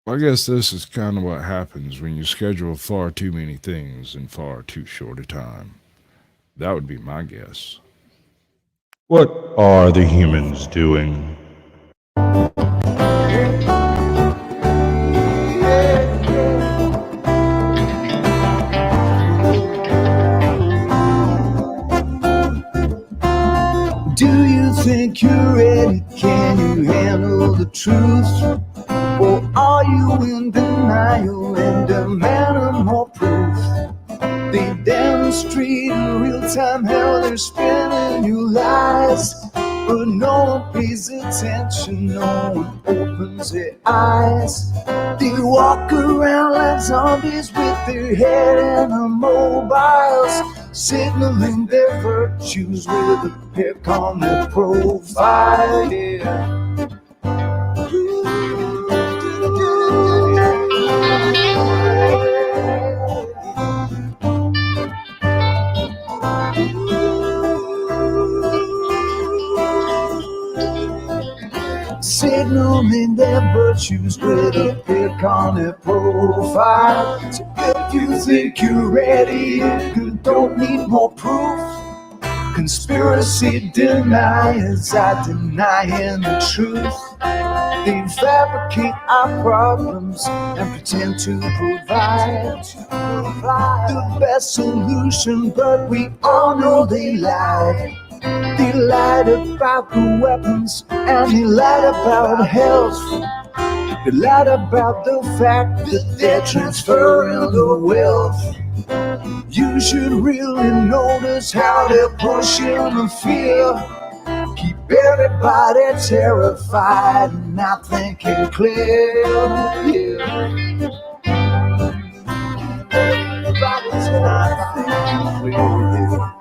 I guess this is kind of what happens when you schedule far too many things in far too short a time. That would be my guess. What are the humans doing? Do you think you're ready? Can you handle the truth? Or are you in denial and demanding more proof? They demonstrate in real time how they're spinning you lies. But no one pays attention, no one opens their eyes. They walk around like zombies with their head in the mobiles, signaling their virtues with a pick on their profile. Yeah. Signaling their virtues with a pick on their profile. So if you think you're ready, you don't need more proof. Conspiracy deniers are denying the truth. They fabricate our problems and pretend to provide the best solution, but we all know they lie. They lied about the weapons and they lied about health. They lied about the fact that they're transferring the wealth. You should really notice how they're pushing the fear. Keep everybody terrified and not thinking clear. Yeah. Everybody's not thinking clear.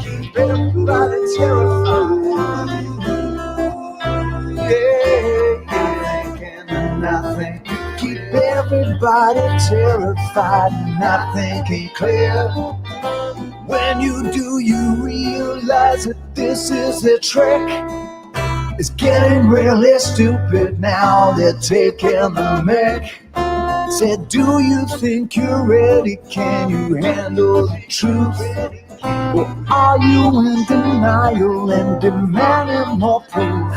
Keep everybody terrified. Yeah, can't do nothing. Keep everybody terrified and not thinking clear. When you do, you realize that this is their trick. It's getting really stupid now, they're taking the mic. Said, do you think you're ready? Can you handle the truth? Or are you in denial and demanding more proof?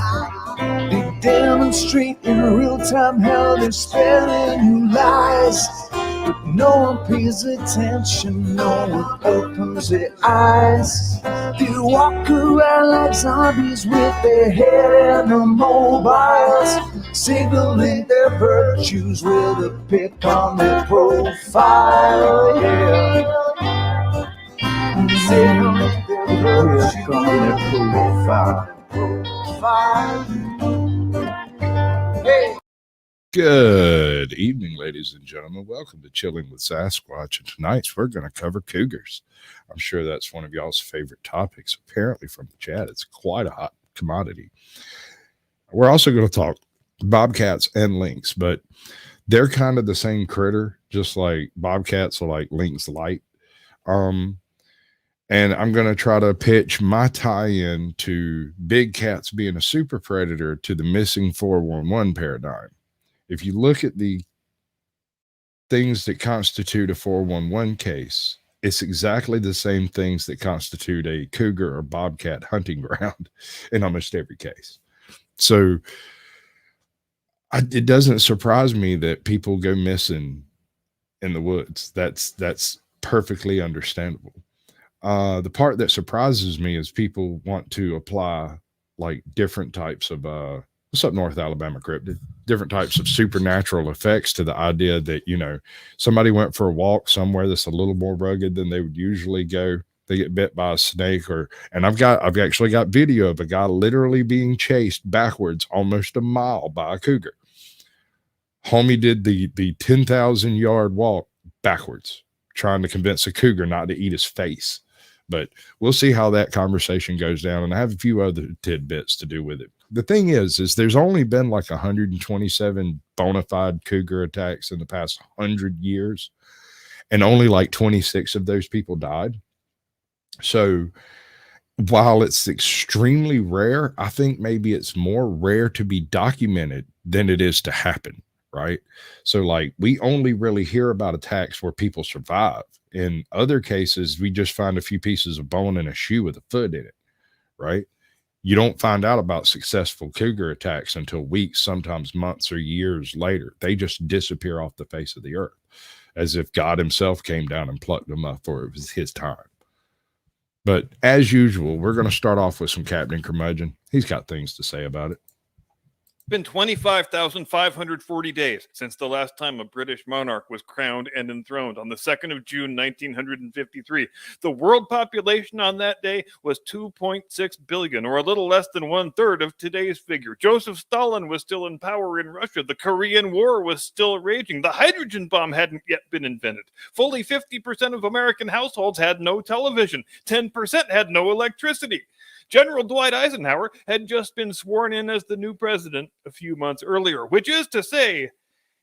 They demonstrate in real time how they're spinning you lies. But no one pays attention, no one opens their eyes. They walk around like zombies with their head in the mobiles, signaling their virtues with a pick on their profile. Yeah. Signaling their virtues on their profile. Hey. Good evening, ladies and gentlemen. Welcome to Chilling with Sasquatch. And tonight we're going to cover cougars. I'm sure that's one of y'all's favorite topics. Apparently, from the chat, it's quite a hot commodity. We're also going to talk bobcats and lynx, but they're kind of the same critter, just like bobcats are like lynx light. Um, and I'm going to try to pitch my tie-in to big cats being a super predator to the missing 411 paradigm. If you look at the things that constitute a 411 case, it's exactly the same things that constitute a cougar or bobcat hunting ground in almost every case. So it doesn't surprise me that people go missing in the woods. That's perfectly understandable. The part that surprises me is people want to apply like different types of what's up, North Alabama cryptid, different types of supernatural effects to the idea that, you know, somebody went for a walk somewhere that's a little more rugged than they would usually go. They get bit by a snake, and I've actually got video of a guy literally being chased backwards almost a mile by a cougar. Homie did the 10,000-yard walk backwards, trying to convince a cougar not to eat his face. But we'll see how that conversation goes down, and I have a few other tidbits to do with it. The thing is there's only been like 127 bona fide cougar attacks in the past 100 years, and only like 26 of those people died. So while it's extremely rare, I think maybe it's more rare to be documented than it is to happen. right? So like we only really hear about attacks where people survive. In other cases, we just find a few pieces of bone and a shoe with a foot in it, right? You don't find out about successful cougar attacks until weeks, sometimes months or years later. They just disappear off the face of the earth, as if God himself came down and plucked them up, for it was his time. But as usual, we're going to start off with some Captain Curmudgeon. He's got things to say about it. It's been 25,540 days since the last time a British monarch was crowned and enthroned on the 2nd of June, 1953. The world population on that day was 2.6 billion, or a little less than 1/3 of today's figure. Joseph Stalin was still in power in Russia. The Korean War was still raging. The hydrogen bomb hadn't yet been invented. Fully 50% of American households had no television. 10% had no electricity. General Dwight Eisenhower had just been sworn in as the new president a few months earlier, which is to say,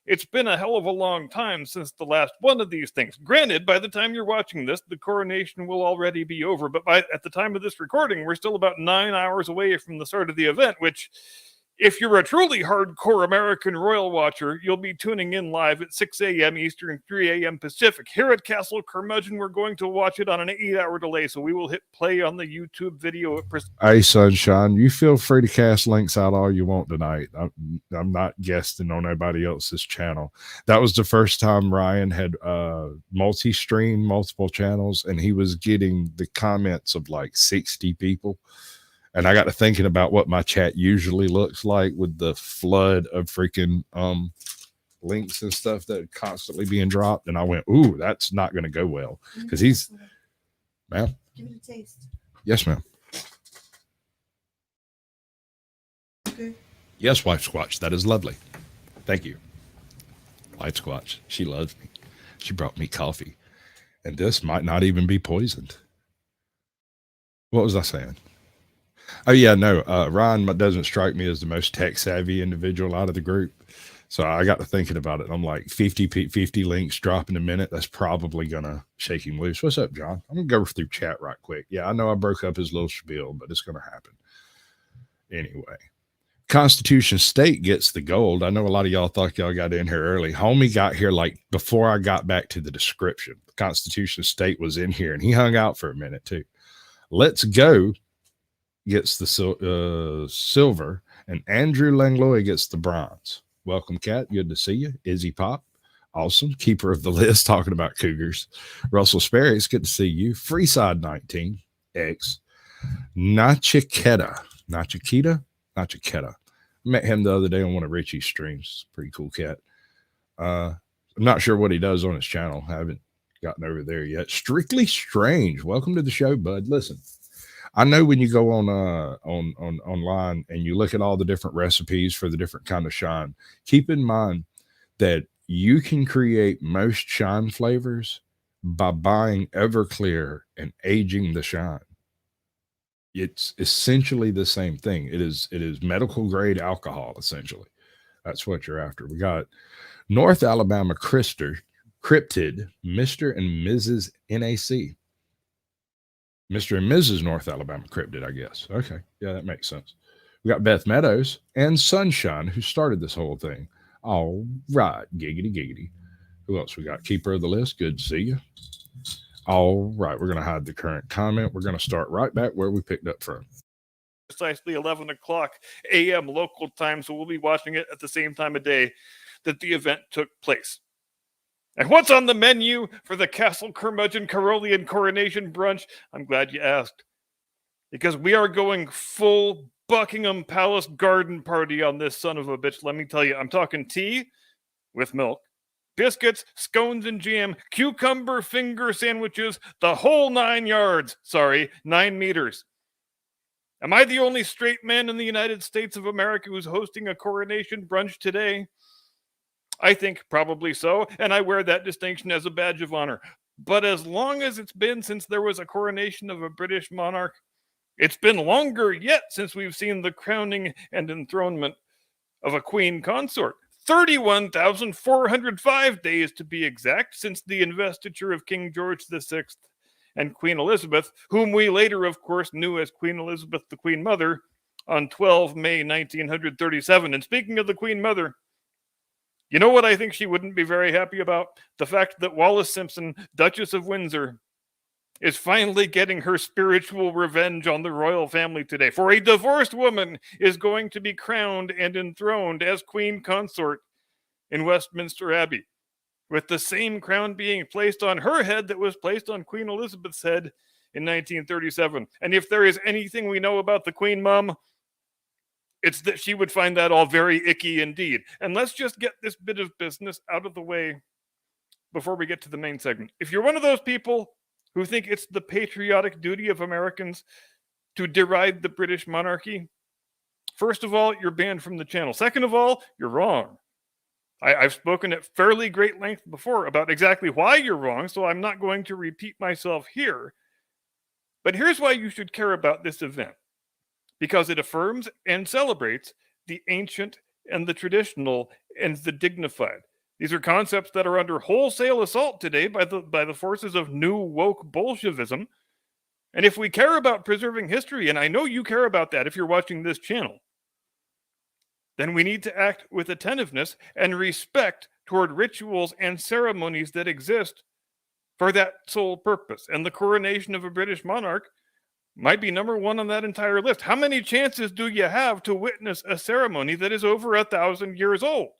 it's been a hell of a long time since the last one of these things. Granted, by the time you're watching this, the coronation will already be over, but at the time of this recording, we're still about 9 hours away from the start of the event, which, if you're a truly hardcore American royal watcher, you'll be tuning in live at 6 a.m. Eastern, 3 a.m. Pacific. Here at Castle Curmudgeon, we're going to watch it on an 8-hour delay, so we will hit play on the YouTube video. Hey, Sunshine, you feel free to cast Lynx out all you want tonight. I'm not guesting on nobody else's channel. That was the first time Ryan had multi-streamed multiple channels, and he was getting the comments of like 60 people. And I got to thinking about what my chat usually looks like with the flood of freaking links and stuff that are constantly being dropped. And I went, ooh, that's not going to go well. Because he's, ma'am? Give it a taste. Yes, ma'am. Okay. Yes, Wife Squatch. That is lovely. Thank you. Wife Squatch. She loves me. She brought me coffee. And this might not even be poisoned. What was I saying? Oh, yeah, no. Ryan doesn't strike me as the most tech-savvy individual out of the group. So I got to thinking about it. I'm like, 50 links dropping a minute. That's probably going to shake him loose. What's up, John? I'm going to go through chat right quick. Yeah, I know I broke up his little spiel, but it's going to happen. Anyway, Constitution State gets the gold. I know a lot of y'all thought y'all got in here early. Homie got here like before I got back to the description. Constitution State was in here, and he hung out for a minute, too. Let's Go gets the silver, and Andrew Langlois gets the bronze. Welcome, Kat. Good to see you. Izzy Pop, awesome. Keeper of the list, talking about Cougars. Russell Sperry, it's good to see you. Freeside 19, X. Nachiketa. Met him the other day on one of Richie's streams. Pretty cool cat. I'm not sure what he does on his channel. I haven't gotten over there yet. Strictly Strange. Welcome to the show, bud. Listen. I know when you go on online and you look at all the different recipes for the different kind of shine, keep in mind that you can create most shine flavors by buying Everclear and aging the shine. It's essentially the same thing. It is medical grade alcohol, essentially. That's what you're after. We got North Alabama Cryptid, Mr. and Mrs. NAC. Mr. and Mrs. North Alabama Cryptid, I guess. Okay. Yeah, that makes sense. We got Beth Meadows and Sunshine, who started this whole thing. All right. Giggity. Who else we got? Keeper of the list. Good to see you. All right. We're going to hide the current comment. We're going to start right back where we picked up from. Precisely 11 o'clock a.m. local time, so we'll be watching it at the same time of day that the event took place. And what's on the menu for the Castle Curmudgeon Carolean Coronation brunch? I'm glad you asked. Because we are going full Buckingham Palace garden party on this son of a bitch. Let me tell you, I'm talking tea with milk, biscuits, scones and jam, cucumber finger sandwiches, the whole 9 yards. Sorry, 9 meters. Am I the only straight man in the United States of America who's hosting a coronation brunch today? I think probably so, and I wear that distinction as a badge of honor. But as long as it's been since there was a coronation of a British monarch, it's been longer yet since we've seen the crowning and enthronement of a queen consort. 31,405 days to be exact since the investiture of King George VI and Queen Elizabeth, whom we later, of course, knew as Queen Elizabeth, the Queen Mother, on 12 May 1937. And speaking of the Queen Mother, You know what I think she wouldn't be very happy about? The fact that Wallis Simpson, Duchess of Windsor, is finally getting her spiritual revenge on the royal family today. For a divorced woman is going to be crowned and enthroned as queen consort in Westminster Abbey, with the same crown being placed on her head that was placed on Queen Elizabeth's head in 1937. And if there is anything we know about the Queen Mum, it's that she would find that all very icky indeed. And let's just get this bit of business out of the way before we get to the main segment. If you're one of those people who think it's the patriotic duty of Americans to deride the British monarchy, first of all, you're banned from the channel. Second of all, you're wrong. I've spoken at fairly great length before about exactly why you're wrong, so I'm not going to repeat myself here. But here's why you should care about this event. Because it affirms and celebrates the ancient and the traditional and the dignified. These are concepts that are under wholesale assault today by the forces of new woke Bolshevism. And if we care about preserving history, and I know you care about that if you're watching this channel, then we need to act with attentiveness and respect toward rituals and ceremonies that exist for that sole purpose. And the coronation of a British monarch might be number one on that entire list. How many chances do you have to witness a ceremony that is over 1,000 years old?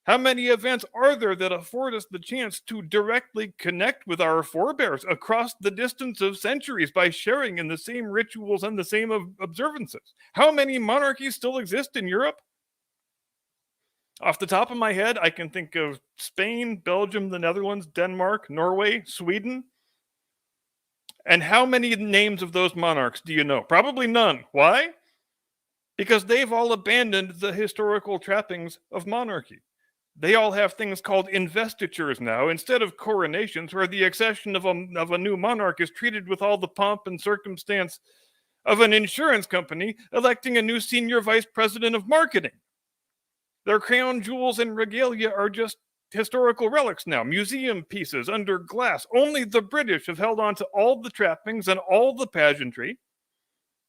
How many events are there that afford us the chance to directly connect with our forebears across the distance of centuries by sharing in the same rituals and the same observances? How many monarchies still exist in Europe? Off the top of my head, I can think of Spain, Belgium, the Netherlands, Denmark, Norway, Sweden. And how many names of those monarchs do you know? Probably none. Why? Because they've all abandoned the historical trappings of monarchy. They all have things called investitures now, instead of coronations, where the accession of a new monarch is treated with all the pomp and circumstance of an insurance company electing a new senior vice president of marketing. Their crown jewels and regalia are just historical relics now, museum pieces under glass. Only the British have held on to all the trappings and all the pageantry.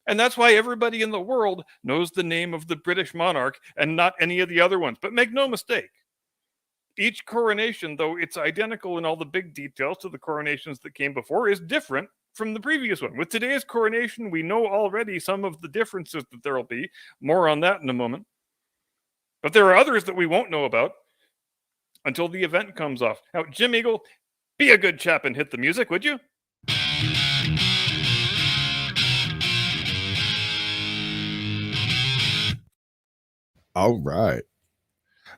And that's why everybody in the world knows the name of the British monarch and not any of the other ones. But make no mistake, each coronation, though it's identical in all the big details to the coronations that came before, is different from the previous one. With today's coronation, we know already some of the differences that there will be. More on that in a moment. But there are others that we won't know about until the event comes off. Now, Jim Eagle, be a good chap and hit the music, would you? All right.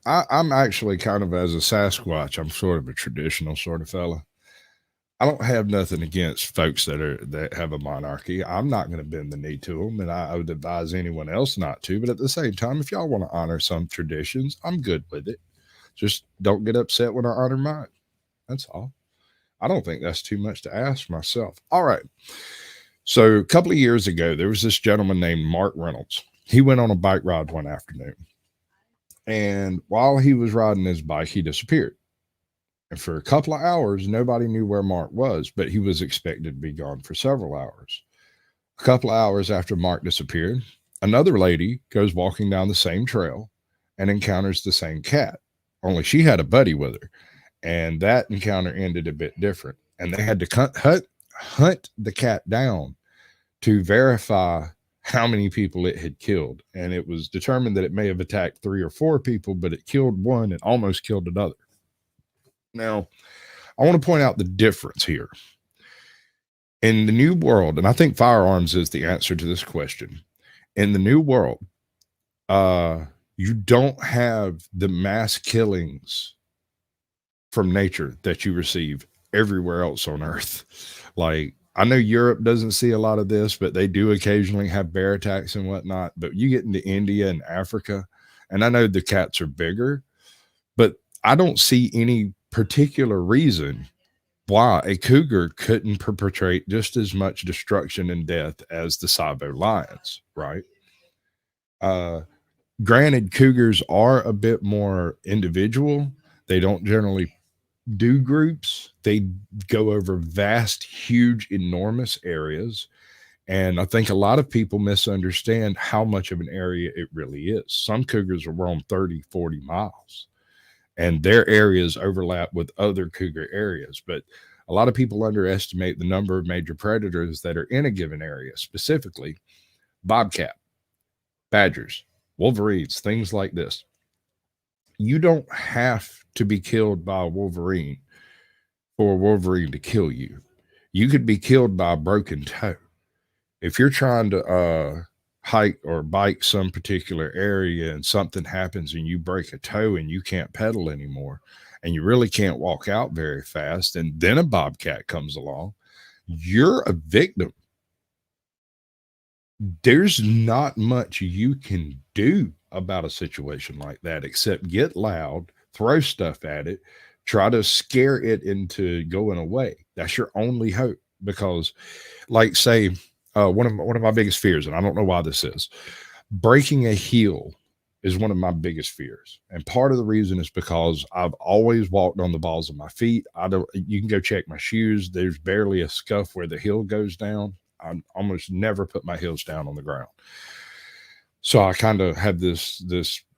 I'm actually kind of, as a Sasquatch, I'm sort of a traditional sort of fella. I don't have nothing against folks that have a monarchy. I'm not going to bend the knee to them, and I would advise anyone else not to. But at the same time, if y'all want to honor some traditions, I'm good with it. Just don't get upset when I honor mine. That's all. I don't think that's too much to ask myself. All right. So a couple of years ago, there was this gentleman named Mark Reynolds. He went on a bike ride one afternoon. And while he was riding his bike, he disappeared. And for a couple of hours, nobody knew where Mark was, but he was expected to be gone for several hours. A couple of hours after Mark disappeared, another lady goes walking down the same trail and encounters the same cat, only she had a buddy with her. And that encounter ended a bit different. And they had to hunt the cat down to verify how many people it had killed. And it was determined that it may have attacked 3 or 4 people, but it killed one and almost killed another. Now, I want to point out the difference here. In the new world, and I think firearms is the answer to this question. In the new world, you don't have the mass killings from nature that you receive everywhere else on Earth. Like, I know Europe doesn't see a lot of this, but they do occasionally have bear attacks and whatnot. But you get into India and Africa, and I know the cats are bigger, but I don't see any particular reason why a cougar couldn't perpetrate just as much destruction and death as the Savo lions, right? Granted, cougars are a bit more individual. They don't generally do groups. They go over vast, huge, enormous areas. And I think a lot of people misunderstand how much of an area it really is. Some cougars will roam 30, 40 miles. and their areas overlap with other cougar areas. But a lot of people underestimate the number of major predators that are in a given area, specifically bobcat, badgers, wolverines, things like this. You don't have to be killed by a wolverine for a wolverine to kill you. You could be killed by a broken toe. If you're trying to hike or bike some particular area and something happens and you break a toe and you can't pedal anymore and you really can't walk out very fast, and then a bobcat comes along, you're a victim. There's not much you can do about a situation like that except get loud, throw stuff at it, try to scare it into going away. That's your only hope. Because, like, say, one of my biggest fears, and I don't know why this is, breaking a heel is one of my biggest fears. And part of the reason is because I've always walked on the balls of my feet. You can go check my shoes. There's barely a scuff where the heel goes down. I almost never put my heels down on the ground. So I kind of have this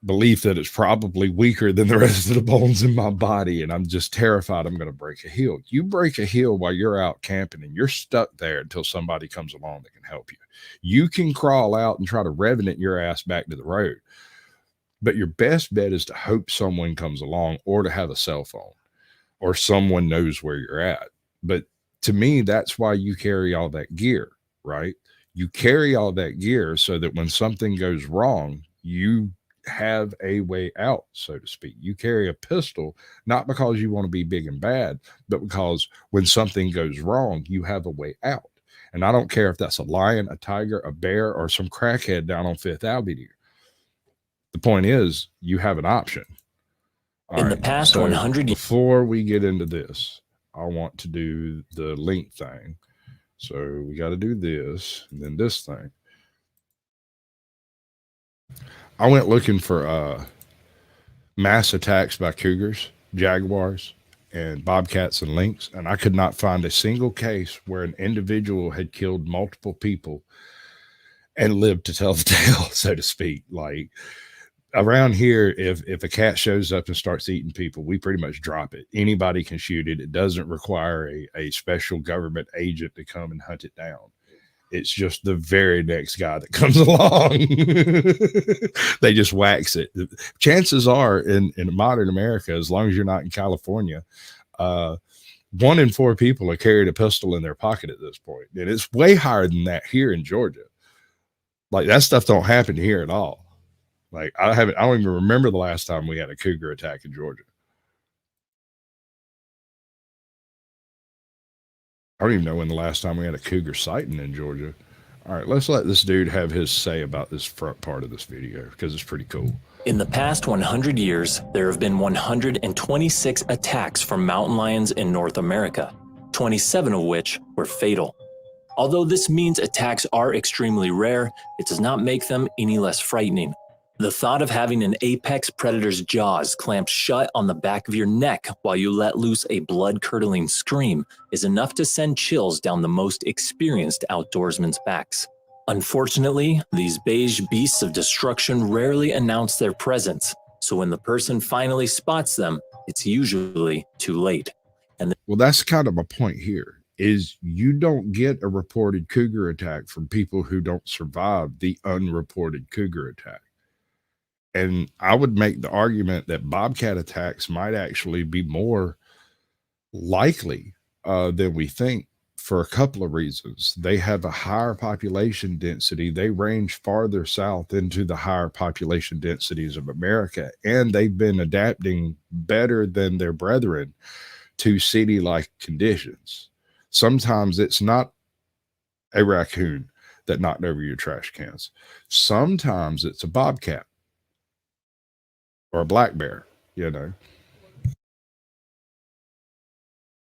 belief that it's probably weaker than the rest of the bones in my body. And I'm just terrified I'm going to break a heel. You break a heel while you're out camping and you're stuck there until somebody comes along that can help you. You can crawl out and try to revenant your ass back to the road. But your best bet is to hope someone comes along, or to have a cell phone, or someone knows where you're at. But to me, that's why you carry all that gear, right? You carry all that gear so that when something goes wrong, you have a way out, so to speak. You carry a pistol, not because you want to be big and bad, but because when something goes wrong, you have a way out. And I don't care if that's a lion, a tiger, a bear, or some crackhead down on Fifth Avenue. The point is, you have an option. In the past 100 years. Before we get into this, I want to do the link thing. So we got to do this and then this thing. I went looking for mass attacks by cougars, jaguars, and bobcats and lynx, and I could not find a single case where an individual had killed multiple people and lived to tell the tale, so to speak. Like, around here, if a cat shows up and starts eating people, we pretty much drop it. Anybody can shoot it. It doesn't require a special government agent to come and hunt it down. It's just the very next guy that comes along. They just wax it. Chances are in modern America, as long as you're not in California, 1 in 4 people are carrying a pistol in their pocket at this point. And it's way higher than that here in Georgia. Like, that stuff don't happen here at all. Like, I don't even remember the last time we had a cougar attack in Georgia. I don't even know when the last time we had a cougar sighting in Georgia. All right, let's let this dude have his say about this front part of this video, because it's pretty cool. In the past 100 years, there have been 126 attacks from mountain lions in North America, 27 of which were fatal. Although this means attacks are extremely rare, it does not make them any less frightening. The thought of having an apex predator's jaws clamped shut on the back of your neck while you let loose a blood-curdling scream is enough to send chills down the most experienced outdoorsmen's backs. Unfortunately, these beige beasts of destruction rarely announce their presence, so when the person finally spots them, it's usually too late. Well, that's kind of my point here, is you don't get a reported cougar attack from people who don't survive the unreported cougar attack. And I would make the argument that bobcat attacks might actually be more likely than we think, for a couple of reasons. They have a higher population density. They range farther south into the higher population densities of America, and they've been adapting better than their brethren to city-like conditions. Sometimes it's not a raccoon that knocked over your trash cans. Sometimes it's a bobcat or a black bear, you know.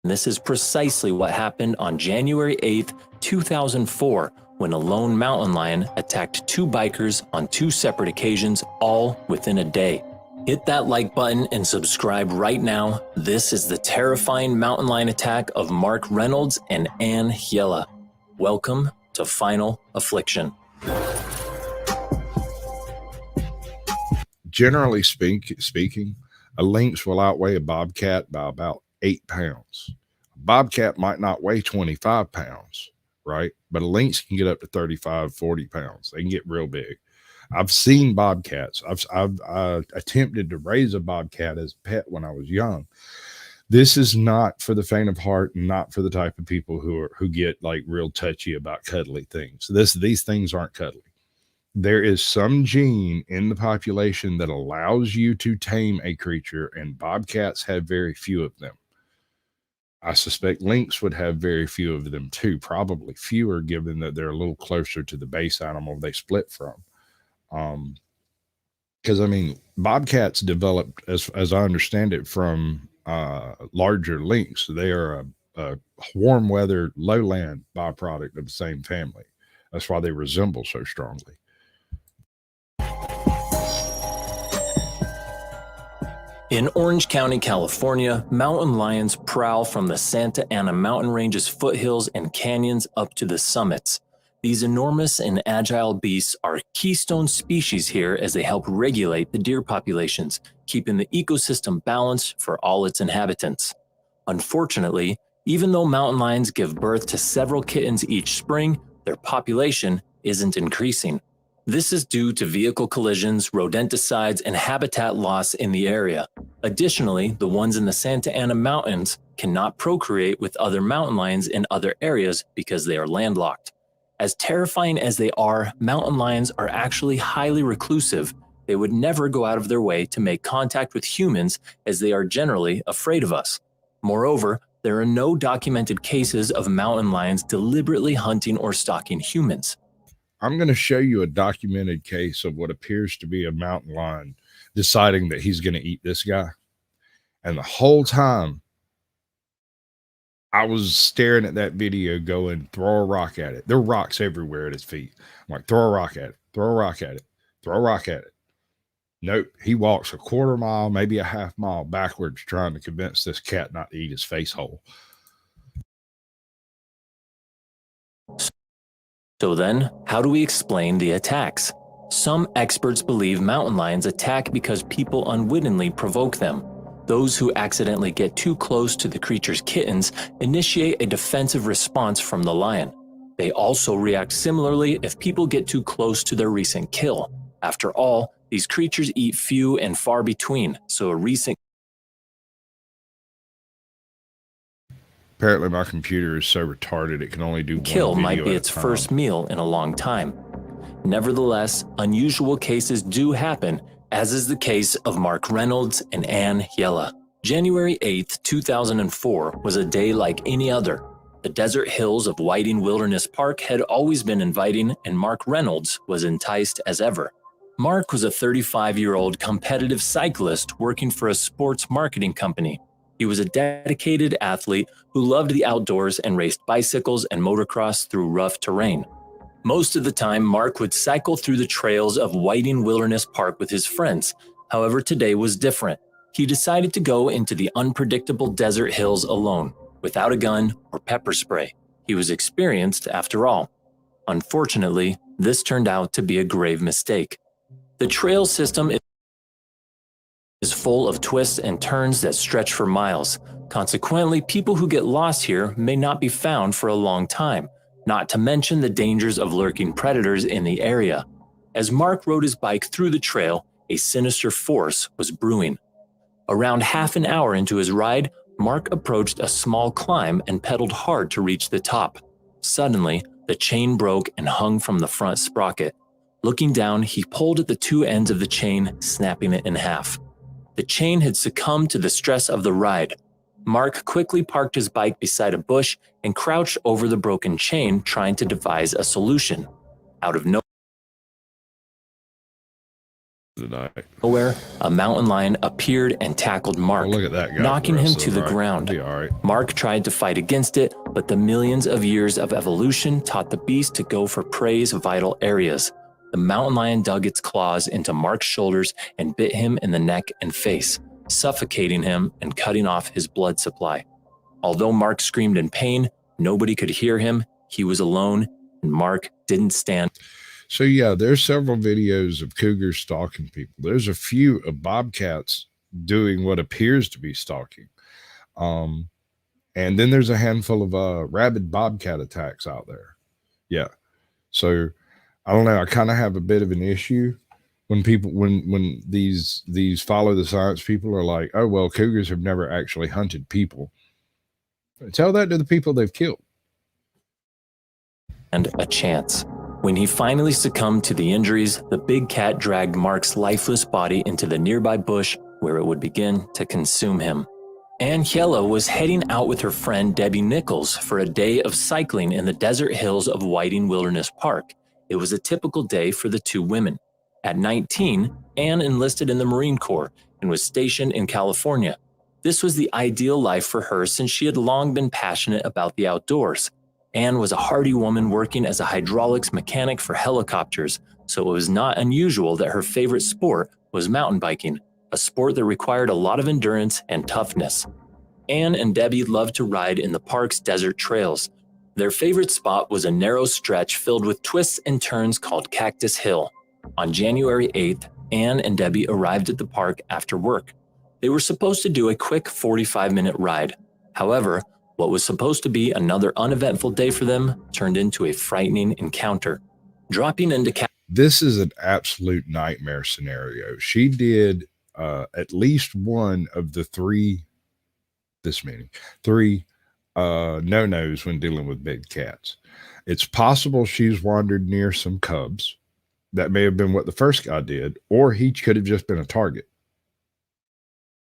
This is precisely what happened on January 8th, 2004, when a lone mountain lion attacked 2 bikers on 2 separate occasions, all within a day. Hit that like button and subscribe right now. This is the terrifying mountain lion attack of Mark Reynolds and Ann Hiela. Welcome to Final Affliction. Generally speaking, A lynx will outweigh a bobcat by about 8 pounds. A bobcat might not weigh 25 pounds, right? But a lynx can get up to 35, 40 pounds. They can get real big. I've seen bobcats. I've attempted to raise a bobcat as a pet when I was young. This is not for the faint of heart, and not for the type of people who get like real touchy about cuddly things. These things aren't cuddly. There is some gene in the population that allows you to tame a creature, and bobcats have very few of them. I suspect lynx would have very few of them too, probably fewer, given that they're a little closer to the base animal they split from. Because I mean, bobcats developed, as I understand it, from larger lynx. They are a warm weather lowland byproduct of the same family. That's why they resemble so strongly. In Orange County, California, mountain lions prowl from the Santa Ana mountain range's foothills and canyons up to the summits. These enormous and agile beasts are keystone species here as they help regulate the deer populations, keeping the ecosystem balanced for all its inhabitants. Unfortunately, even though mountain lions give birth to several kittens each spring, their population isn't increasing. This is due to vehicle collisions, rodenticides, and habitat loss in the area. Additionally, the ones in the Santa Ana mountains cannot procreate with other mountain lions in other areas because they are landlocked. As terrifying as they are, mountain lions are actually highly reclusive. They would never go out of their way to make contact with humans, as they are generally afraid of us. Moreover, there are no documented cases of mountain lions deliberately hunting or stalking humans. I'm going to show you a documented case of what appears to be a mountain lion deciding that he's going to eat this guy. And the whole time, I was staring at that video going, throw a rock at it. There are rocks everywhere at his feet. I'm like, throw a rock at it, throw a rock at it, throw a rock at it. Nope. He walks a quarter mile, maybe a half mile backwards, trying to convince this cat not to eat his face hole. So then, how do we explain the attacks? Some experts believe mountain lions attack because people unwittingly provoke them. Those who accidentally get too close to the creature's kittens initiate a defensive response from the lion. They also react similarly if people get too close to their recent kill. After all, these creatures eat few and far between, so a recent Apparently my computer is so retarded it can only do one kill might video be at a its time. first meal in a long time. Nevertheless, unusual cases do happen, as is the case of Mark Reynolds and Ann Yella. January 8, 2004 was a day like any other. The desert hills of Whiting Wilderness Park had always been inviting, and Mark Reynolds was enticed as ever. Mark was a 35-year-old competitive cyclist working for a sports marketing company. He was a dedicated athlete who loved the outdoors and raced bicycles and motocross through rough terrain. Most of the time, Mark would cycle through the trails of Whiting Wilderness Park with his friends. However, today was different. He decided to go into the unpredictable desert hills alone, without a gun or pepper spray. He was experienced after all. Unfortunately, this turned out to be a grave mistake. The trail system is full of twists and turns that stretch for miles. Consequently, people who get lost here may not be found for a long time, not to mention the dangers of lurking predators in the area. As Mark rode his bike through the trail, a sinister force was brewing. Around half an hour into his ride, Mark approached a small climb and pedaled hard to reach the top. Suddenly, the chain broke and hung from the front sprocket. Looking down, he pulled at the two ends of the chain, snapping it in half. The chain had succumbed to the stress of the ride. Mark quickly parked his bike beside a bush and crouched over the broken chain, trying to devise a solution. Out of nowhere, a mountain lion appeared and tackled Mark, Look at that guy knocking for him us, to the though, right? ground. He'll be all right. Mark tried to fight against it, but the millions of years of evolution taught the beast to go for prey's vital areas. The mountain lion dug its claws into Mark's shoulders and bit him in the neck and face, suffocating him and cutting off his blood supply. Although Mark screamed in pain, nobody could hear him. He was alone, and Mark didn't stand. So yeah, there's several videos of cougars stalking people. There's a few of bobcats doing what appears to be stalking. And then there's a handful of rabid bobcat attacks out there. Yeah. So I don't know. I kind of have a bit of an issue when people, when these follow the science people are like, oh, well, cougars have never actually hunted people. Tell that to the people they've killed. And a chance. When he finally succumbed to the injuries, the big cat dragged Mark's lifeless body into the nearby bush where it would begin to consume him. Angela was heading out with her friend Debbie Nichols for a day of cycling in the desert hills of Whiting Wilderness Park. It was a typical day for the two women. At 19, Anne enlisted in the Marine Corps and was stationed in California. This was the ideal life for her since she had long been passionate about the outdoors. Anne was a hardy woman working as a hydraulics mechanic for helicopters, so it was not unusual that her favorite sport was mountain biking, a sport that required a lot of endurance and toughness. Anne and Debbie loved to ride in the park's desert trails. Their favorite spot was a narrow stretch filled with twists and turns called Cactus Hill. On January 8th, Anne and Debbie arrived at the park after work. They were supposed to do a quick 45-minute ride. However, what was supposed to be another uneventful day for them turned into a frightening encounter. Dropping into This is an absolute nightmare scenario. She did at least one of the three no-nos when dealing with big cats. It's possible she's wandered near some cubs. That may have been what the first guy did, or he could have just been a target.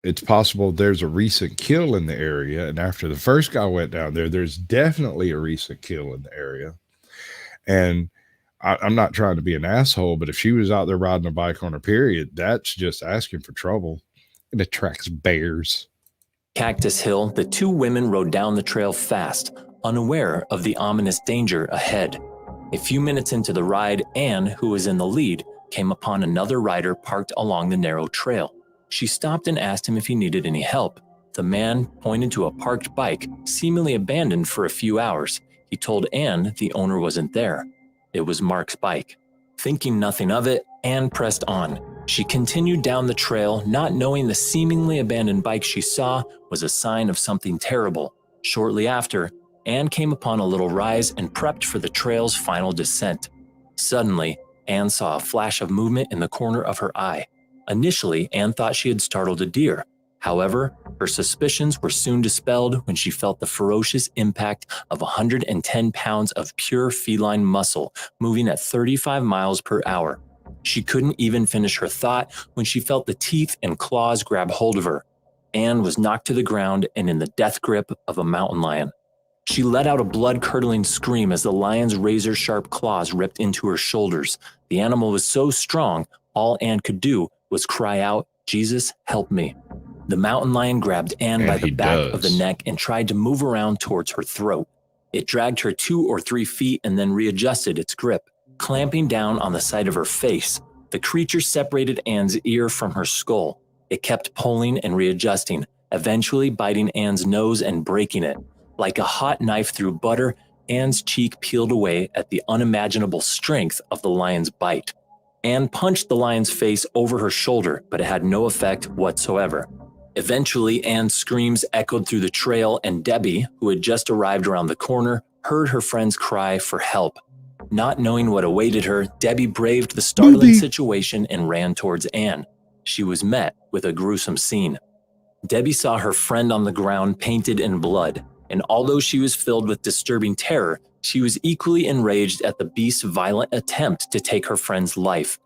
It's possible there's a recent kill in the area, and after the first guy went down there, there's definitely a recent kill in the area. And I'm not trying to be an asshole, but if she was out there riding a bike on her period, that's just asking for trouble. It attracts bears. Cactus Hill, the two women rode down the trail fast, unaware of the ominous danger ahead. A few minutes into the ride, Anne, who was in the lead, came upon another rider parked along the narrow trail. She stopped and asked him if he needed any help. The man pointed to a parked bike, seemingly abandoned for a few hours. He told Anne the owner wasn't there. It was Mark's bike. Thinking nothing of it, Anne pressed on. She continued down the trail, not knowing the seemingly abandoned bike she saw was a sign of something terrible. Shortly after, Anne came upon a little rise and prepped for the trail's final descent. Suddenly, Anne saw a flash of movement in the corner of her eye. Initially, Anne thought she had startled a deer. However, her suspicions were soon dispelled when she felt the ferocious impact of 110 pounds of pure feline muscle moving at 35 miles per hour. She couldn't even finish her thought when she felt the teeth and claws grab hold of her. Anne was knocked to the ground and in the death grip of a mountain lion. She let out a blood-curdling scream as the lion's razor-sharp claws ripped into her shoulders. The animal was so strong, all Anne could do was cry out, "Jesus, help me." The mountain lion grabbed Anne by the back of the neck and tried to move around towards her throat. It dragged her 2 or 3 feet and then readjusted its grip, clamping down on the side of her face. The creature separated Anne's ear from her skull. It kept pulling and readjusting, eventually biting Anne's nose and breaking it. Like a hot knife through butter, Anne's cheek peeled away at the unimaginable strength of the lion's bite. Anne punched the lion's face over her shoulder, but it had no effect whatsoever. Eventually, Anne's screams echoed through the trail, and Debbie, who had just arrived around the corner, heard her friend's cry for help. Not knowing what awaited her, Debbie braved the startling situation and ran towards Anne. She was met with a gruesome scene. Debbie saw her friend on the ground painted in blood, and although she was filled with disturbing terror, she was equally enraged at the beast's violent attempt to take her friend's life.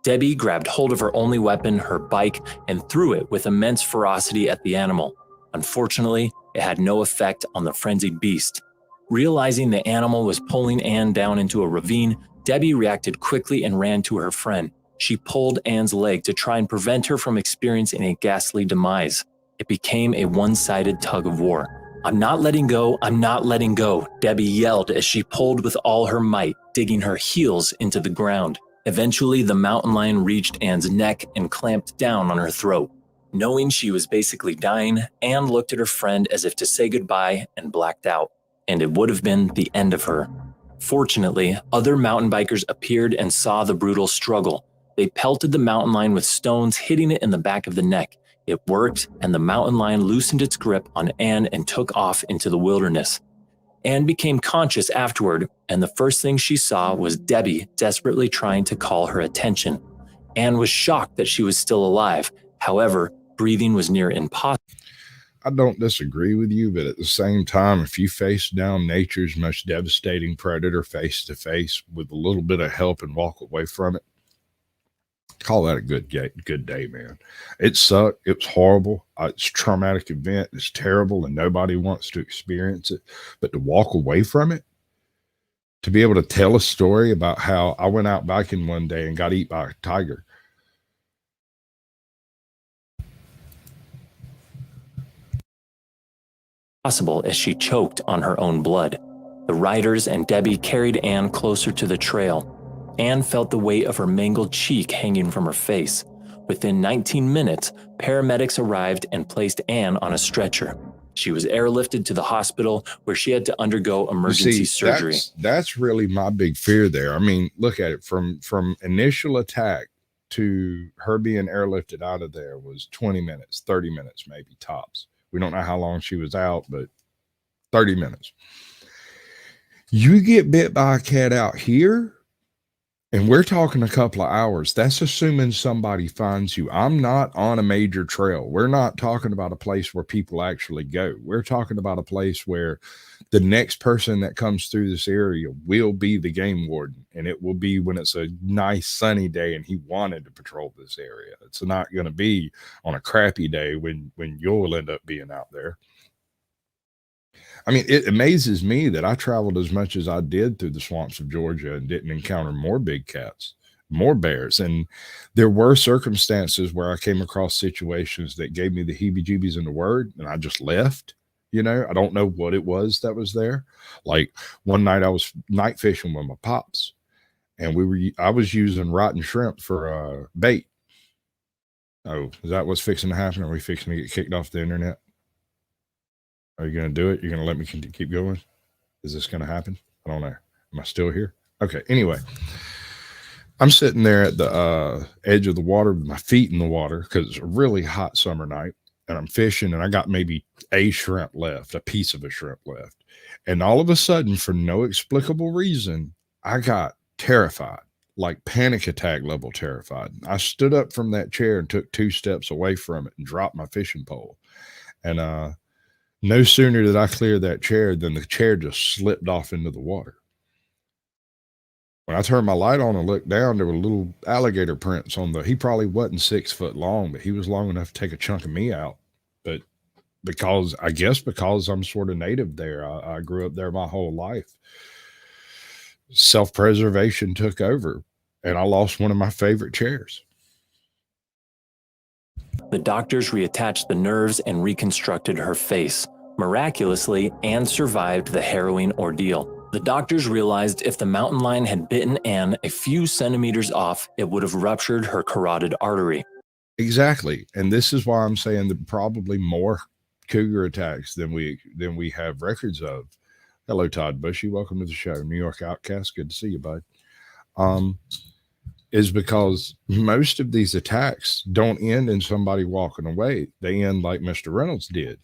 Debbie grabbed hold of her only weapon, her bike, and threw it with immense ferocity at the animal. Unfortunately, it had no effect on the frenzied beast. Realizing the animal was pulling Anne down into a ravine, Debbie reacted quickly and ran to her friend. She pulled Anne's leg to try and prevent her from experiencing a ghastly demise. It became a one-sided tug of war. "I'm not letting go, I'm not letting go," Debbie yelled as she pulled with all her might, digging her heels into the ground. Eventually, the mountain lion reached Anne's neck and clamped down on her throat. Knowing she was basically dying, Anne looked at her friend as if to say goodbye and blacked out. And it would have been the end of her. Fortunately, other mountain bikers appeared and saw the brutal struggle. They pelted the mountain lion with stones, hitting it in the back of the neck. It worked, and the mountain lion loosened its grip on Anne and took off into the wilderness. Anne became conscious afterward, and the first thing she saw was Debbie desperately trying to call her attention. Anne was shocked that she was still alive. However, breathing was near impossible. I don't disagree with you, but at the same time, if you face down nature's most devastating predator face to face with a little bit of help and walk away from it, call that a good day, man. It sucked. It was horrible. It's a traumatic event. It's terrible, and nobody wants to experience it. But to walk away from it, to be able to tell a story about how I went out biking one day and got eaten by a tiger. As she choked on her own blood. The riders and Debbie carried Anne closer to the trail. Anne felt the weight of her mangled cheek hanging from her face. Within 19 minutes, paramedics arrived and placed Anne on a stretcher. She was airlifted to the hospital where she had to undergo emergency surgery. That's really my big fear there. I mean, look at it from initial attack to her being airlifted out of there was 20 minutes, 30 minutes, maybe tops. We don't know how long she was out, but 30 minutes. You get bit by a cat out here, and we're talking a couple of hours. That's assuming somebody finds you. I'm not on a major trail. We're not talking about a place where people actually go. We're talking about a place where the next person that comes through this area will be the game warden, and it will be when it's a nice sunny day and he wanted to patrol this area. It's not going to be on a crappy day when you'll end up being out there. I mean, it amazes me that I traveled as much as I did through the swamps of Georgia and didn't encounter more big cats, more bears. And there were circumstances where I came across situations that gave me the heebie-jeebies in the word, and I just left. You know, I don't know what it was that was there. Like one night I was night fishing with my pops, and I was using rotten shrimp for bait. Oh, is that what's fixing to happen? Are we fixing to get kicked off the internet? Are you going to do it? You're going to let me keep going? Is this going to happen? I don't know. Am I still here? Okay. Anyway, I'm sitting there at the edge of the water with my feet in the water because it's a really hot summer night, and I'm fishing, and I got maybe a shrimp left, a piece of a shrimp left. And all of a sudden, for no explicable reason, I got terrified, like panic attack level terrified. I stood up from that chair and took 2 steps away from it and dropped my fishing pole. And no sooner did I clear that chair than the chair just slipped off into the water. When I turned my light on and looked down, there were little alligator prints on he probably wasn't 6 foot long, but he was long enough to take a chunk of me out. But because I'm sort of native there, I grew up there my whole life. Self-preservation took over, and I lost one of my favorite chairs. The doctors reattached the nerves and reconstructed her face. Miraculously, Anne survived the harrowing ordeal. The doctors realized if the mountain lion had bitten Anne a few centimeters off, it would have ruptured her carotid artery. Exactly. And this is why I'm saying that probably more cougar attacks than we have records of. Hello, Todd Bushy. Welcome to the show. New York Outcast. Good to see you, bud. Is because most of these attacks don't end in somebody walking away. They end like Mr. Reynolds did.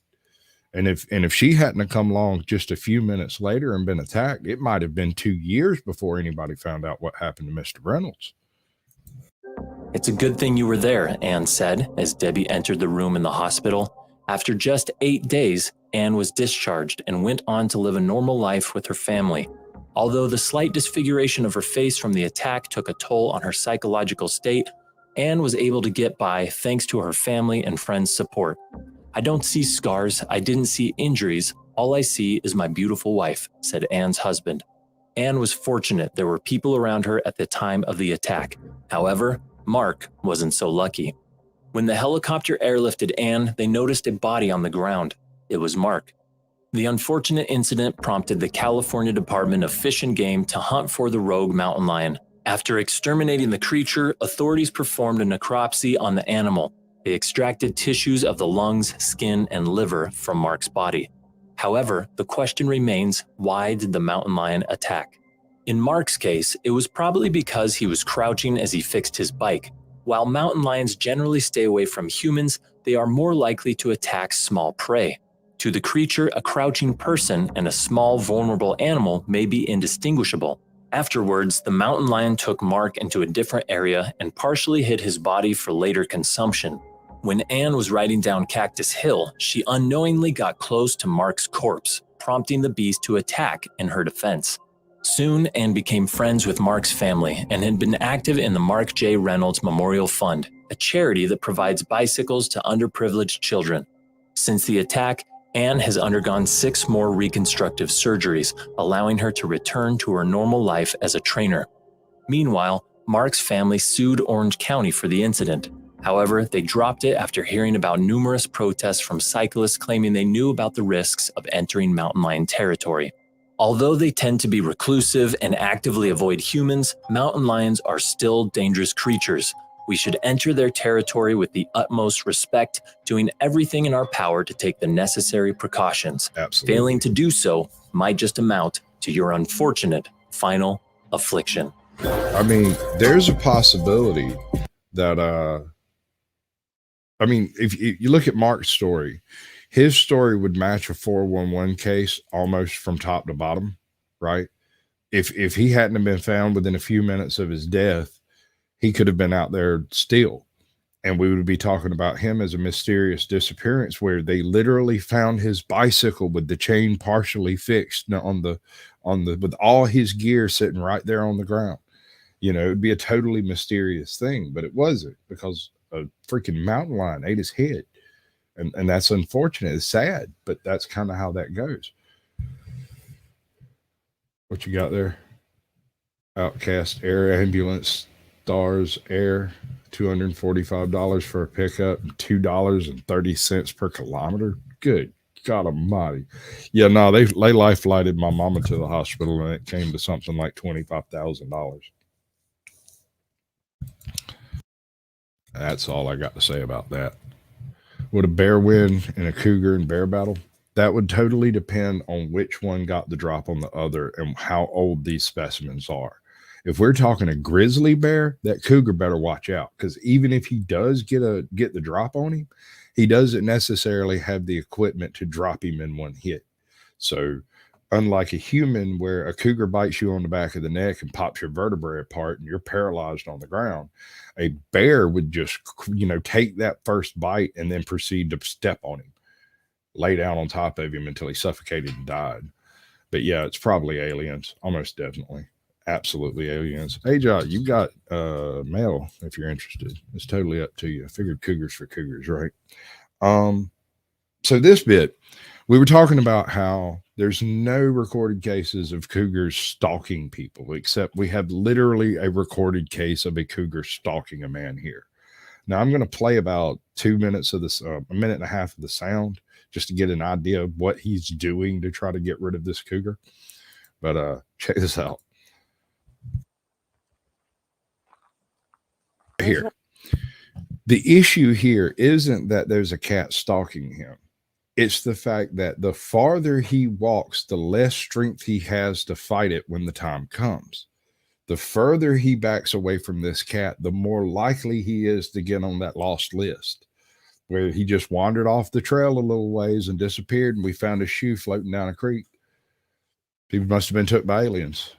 And if she hadn't come along just a few minutes later and been attacked, it might have been 2 years before anybody found out what happened to Mr. Reynolds. It's a good thing you were there, Anne said, as Debbie entered the room in the hospital. After just 8 days, Anne was discharged and went on to live a normal life with her family. Although the slight disfiguration of her face from the attack took a toll on her psychological state, Anne was able to get by thanks to her family and friends' support. I don't see scars, I didn't see injuries, all I see is my beautiful wife, said Anne's husband. Anne was fortunate there were people around her at the time of the attack. However, Mark wasn't so lucky. When the helicopter airlifted Anne, they noticed a body on the ground. It was Mark. The unfortunate incident prompted the California Department of Fish and Game to hunt for the rogue mountain lion. After exterminating the creature, authorities performed a necropsy on the animal. They extracted tissues of the lungs, skin, and liver from Mark's body. However, the question remains, why did the mountain lion attack? In Mark's case, it was probably because he was crouching as he fixed his bike. While mountain lions generally stay away from humans, they are more likely to attack small prey. To the creature, a crouching person and a small, vulnerable animal may be indistinguishable. Afterwards, the mountain lion took Mark into a different area and partially hid his body for later consumption. When Anne was riding down Cactus Hill, she unknowingly got close to Mark's corpse, prompting the beast to attack in her defense. Soon, Anne became friends with Mark's family and had been active in the Mark J. Reynolds Memorial Fund, a charity that provides bicycles to underprivileged children. Since the attack, Anne has undergone 6 more reconstructive surgeries, allowing her to return to her normal life as a trainer. Meanwhile, Mark's family sued Orange County for the incident. However, they dropped it after hearing about numerous protests from cyclists claiming they knew about the risks of entering mountain lion territory. Although they tend to be reclusive and actively avoid humans, mountain lions are still dangerous creatures. We should enter their territory with the utmost respect, doing everything in our power to take the necessary precautions. Absolutely. Failing to do so might just amount to your unfortunate final affliction. I mean, there's a possibility that, if you look at Mark's story, his story would match a 411 case almost from top to bottom, right? If he hadn't have been found within a few minutes of his death, he could have been out there still. And we would be talking about him as a mysterious disappearance where they literally found his bicycle with the chain partially fixed with all his gear sitting right there on the ground. You know, it'd be a totally mysterious thing, but it wasn't, because a freaking mountain lion ate his head. And that's unfortunate. It's sad, but that's kind of how that goes. What you got there? Outcast Air Ambulance Stars Air, $245 for a pickup, and $2.30 per kilometer. Good God Almighty! Yeah, no, they life flighted my mama to the hospital, and it came to something like $25,000. That's all I got to say about that. Would a bear win in a cougar and bear battle? That would totally depend on which one got the drop on the other and how old these specimens are. If we're talking a grizzly bear, that cougar better watch out, because even if he does get the drop on him, he doesn't necessarily have the equipment to drop him in one hit. So unlike a human, where a cougar bites you on the back of the neck and pops your vertebrae apart and you're paralyzed on the ground, a bear would just, take that first bite and then proceed to step on him, lay down on top of him until he suffocated and died. But yeah, it's probably aliens. Almost definitely. Absolutely aliens. Hey, John, you got mail if you're interested. It's totally up to you. I figured cougars for cougars, right? So this bit, we were talking about how there's no recorded cases of cougars stalking people, except we have literally a recorded case of a cougar stalking a man here. Now I'm going to play about 2 minutes of this, a minute and a half of the sound, just to get an idea of what he's doing to try to get rid of this cougar. But check this out. Here, the issue here isn't that there's a cat stalking him. It's the fact that the farther he walks, the less strength he has to fight it when the time comes. The further he backs away from this cat, the more likely he is to get on that lost list, where he just wandered off the trail a little ways and disappeared, and we found his shoe floating down a creek. He must have been took by aliens.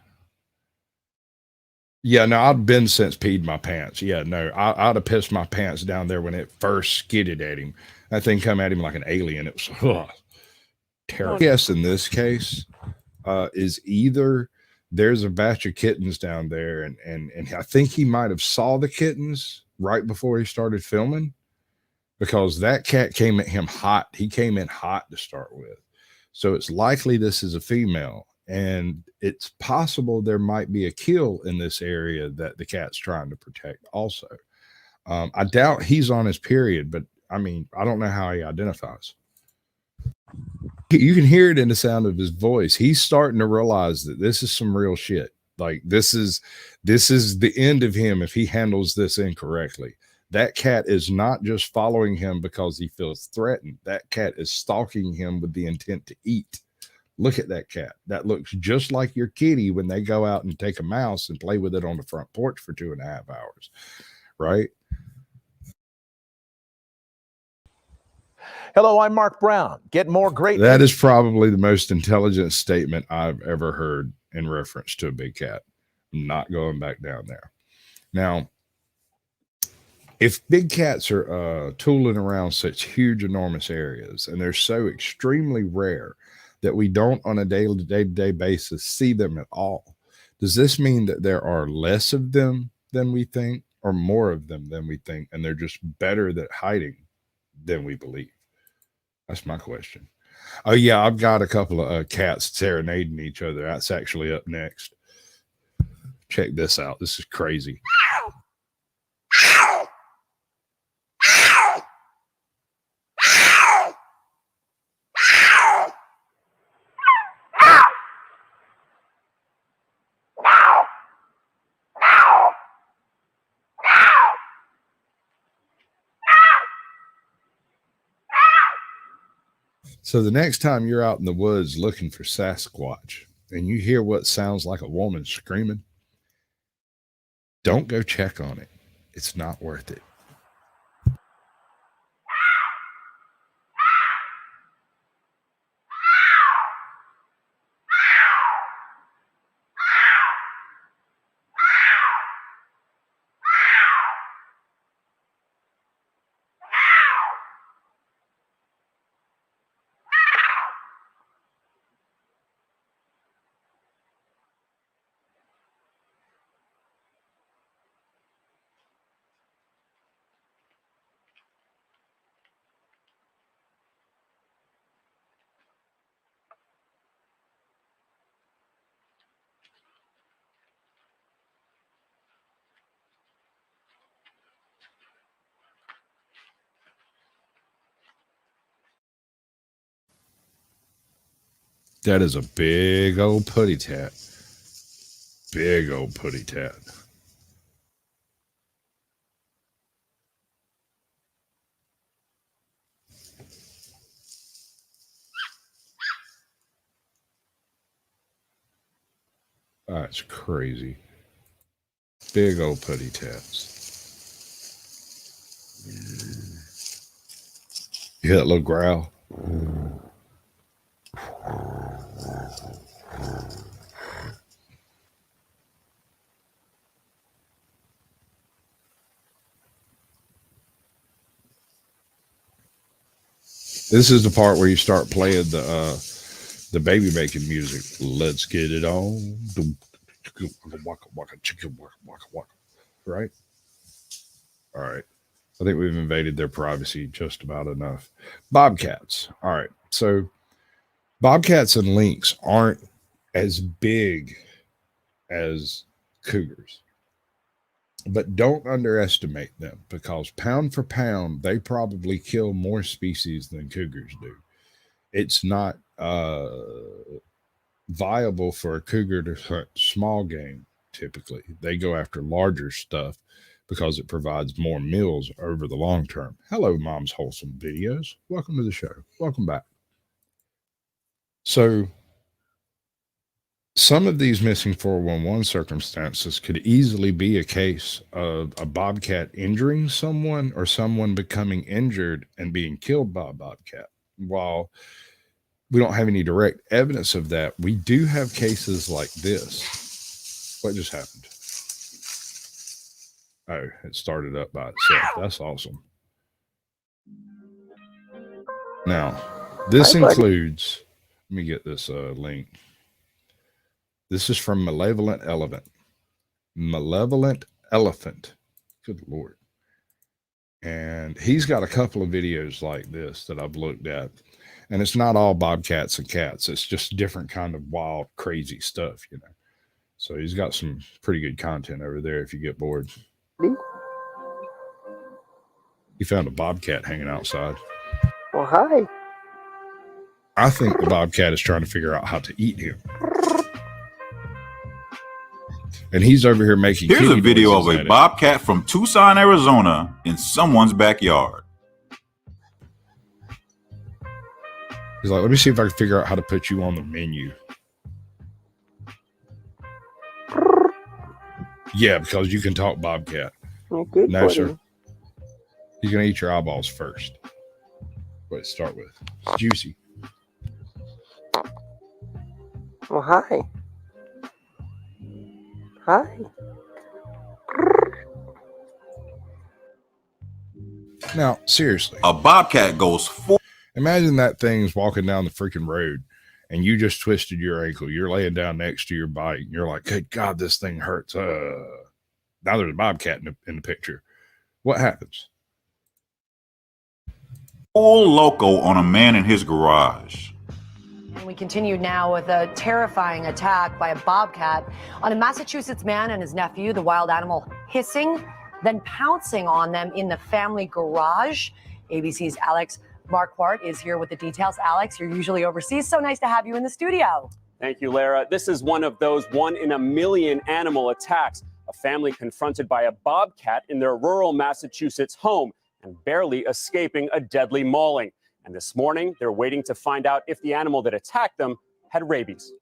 Yeah, no, I'd been since peed my pants. Yeah, no, I'd have pissed my pants down there when it first skidded at him. That thing come at him like an alien. It was terrible. Yes, in this case, is either there's a batch of kittens down there, and I think he might have saw the kittens right before he started filming, because that cat came at him hot. He came in hot to start with. So it's likely this is a female. And it's possible there might be a kill in this area that the cat's trying to protect also. I doubt he's on his period, but I mean, I don't know how he identifies. You can hear it in the sound of his voice. He's starting to realize that this is some real shit. Like this is the end of him if he handles this incorrectly. That cat is not just following him because he feels threatened. That cat is stalking him with the intent to eat. Look at that cat. That looks just like your kitty when they go out and take a mouse and play with it on the front porch for 2.5 hours, right? Hello, I'm Mark Brown. Get more great. That is probably the most intelligent statement I've ever heard in reference to a big cat. I'm not going back down there. Now, if big cats are tooling around such huge, enormous areas, and they're so extremely rare that we don't on a day-to-day basis see them at all, does this mean that there are less of them than we think, or more of them than we think, and they're just better at hiding than we believe? That's my question. Oh yeah, I've got a couple of cats serenading each other. That's actually up next. Check this out. This is crazy. So the next time you're out in the woods looking for Sasquatch and you hear what sounds like a woman screaming, don't go check on it. It's not worth it. That is a big old putty tat. Big old putty tat. That's crazy. Big old putty tats. You hear that little growl? This is the part where you start playing the baby making music. Let's get it on. Right? All right. I think we've invaded their privacy just about enough. Bobcats. All right. So bobcats and lynx aren't as big as cougars, but don't underestimate them, because pound for pound, they probably kill more species than cougars do. It's not viable for a cougar to hunt small game. Typically, they go after larger stuff because it provides more meals over the long term. Hello, Mom's Wholesome Videos. Welcome to the show. Welcome back. So some of these missing 411 circumstances could easily be a case of a bobcat injuring someone or someone becoming injured and being killed by a bobcat. While we don't have any direct evidence of that, we do have cases like this. What just happened? Oh, it started up by itself. That's awesome. Now, this includes, let me get this link. This is from Malevolent Elephant. Malevolent Elephant. Good Lord. And he's got a couple of videos like this that I've looked at. And it's not all bobcats and cats. It's just different kind of wild, crazy stuff, you know. So he's got some pretty good content over there if you get bored. He found a bobcat hanging outside. Oh, hi. I think the bobcat is trying to figure out how to eat him. And he's over here making. Here's a video of a bobcat from Tucson, Arizona in someone's backyard. He's like, let me see if I can figure out how to put you on the menu. Yeah, because you can talk bobcat. Oh, good. No, sir. He's going to eat your eyeballs first. what to start with. It's juicy. Well, hi. Hi. Now, seriously, A bobcat goes imagine that thing's walking down the freaking road and you just twisted your ankle. You're laying down next to your bike. And you're like, good God, this thing hurts. Now there's a bobcat in the picture. What happens? full loco on a man in his garage. And we continue now with a terrifying attack by a bobcat on a Massachusetts man and his nephew, the wild animal hissing, then pouncing on them in the family garage. ABC's Alex Marquardt is here with the details. Alex, you're usually overseas. So nice to have you in the studio. Thank you, Lara. This is one of those 1 in a million animal attacks. A family confronted by a bobcat in their rural Massachusetts home and barely escaping a deadly mauling. And this morning, they're waiting to find out if the animal that attacked them had rabies.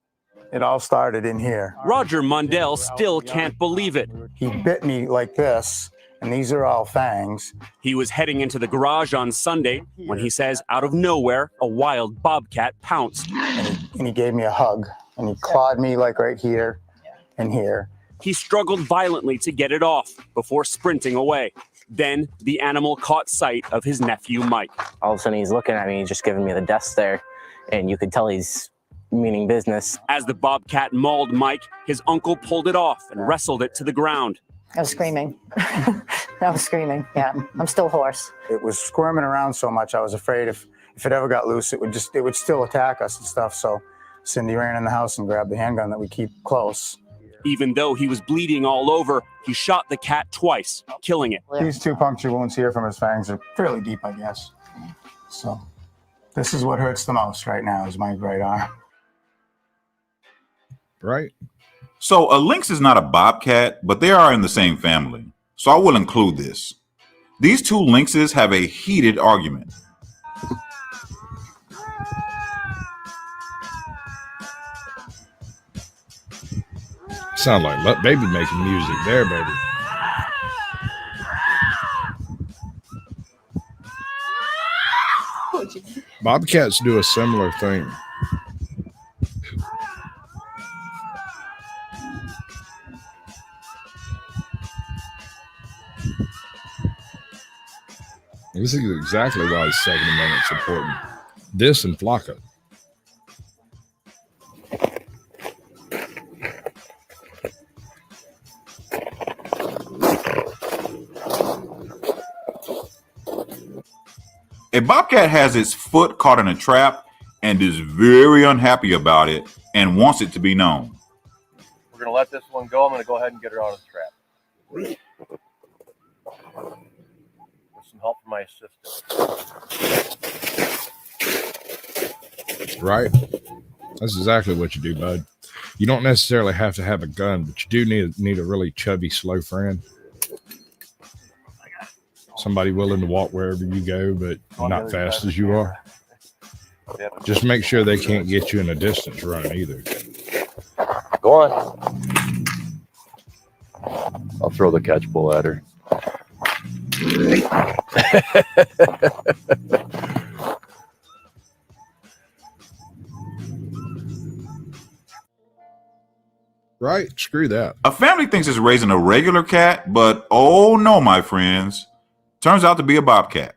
It all started in here. Roger Mundell still can't believe it. He bit me like this, and these are all fangs. He was heading into the garage on Sunday when he says, out of nowhere, a wild bobcat pounced. And he gave me a hug, and he clawed me like right here and here. He struggled violently to get it off before sprinting away. Then the animal caught sight of his nephew, Mike. All of a sudden, he's looking at me, just giving me the death stare, and you could tell he's meaning business. As the bobcat mauled Mike, his uncle pulled it off and wrestled it to the ground. I was screaming. I was screaming. Yeah, I'm still hoarse. It was squirming around so much, I was afraid if it ever got loose, it would still attack us and stuff. So Cindy ran in the house and grabbed the handgun that we keep close. Even though he was bleeding all over, he shot the cat twice, killing it. These 2 puncture wounds here from his fangs are fairly deep, I guess. So this is what hurts the most right now, is my right arm. Right? So a lynx is not a bobcat, but they are in the same family. So I will include this. These 2 lynxes have a heated argument. Sound like baby making music there, baby. Bobcats do a similar thing. This is exactly why the Second Amendment's important. This and Flocka. A bobcat has its foot caught in a trap and is very unhappy about it and wants it to be known. We're going to let this one go. I'm going to go ahead and get her out of the trap. With some help from my assistant. Right? That's exactly what you do, bud. You don't necessarily have to have a gun, but you do need a really chubby, slow friend. Somebody willing to walk wherever you go, but not fast as you are. Just make sure they can't get you in a distance run either. Go on. I'll throw the catch pole at her. Right? Screw that. A family thinks it's raising a regular cat, but oh no, my friends. Turns out to be a bobcat.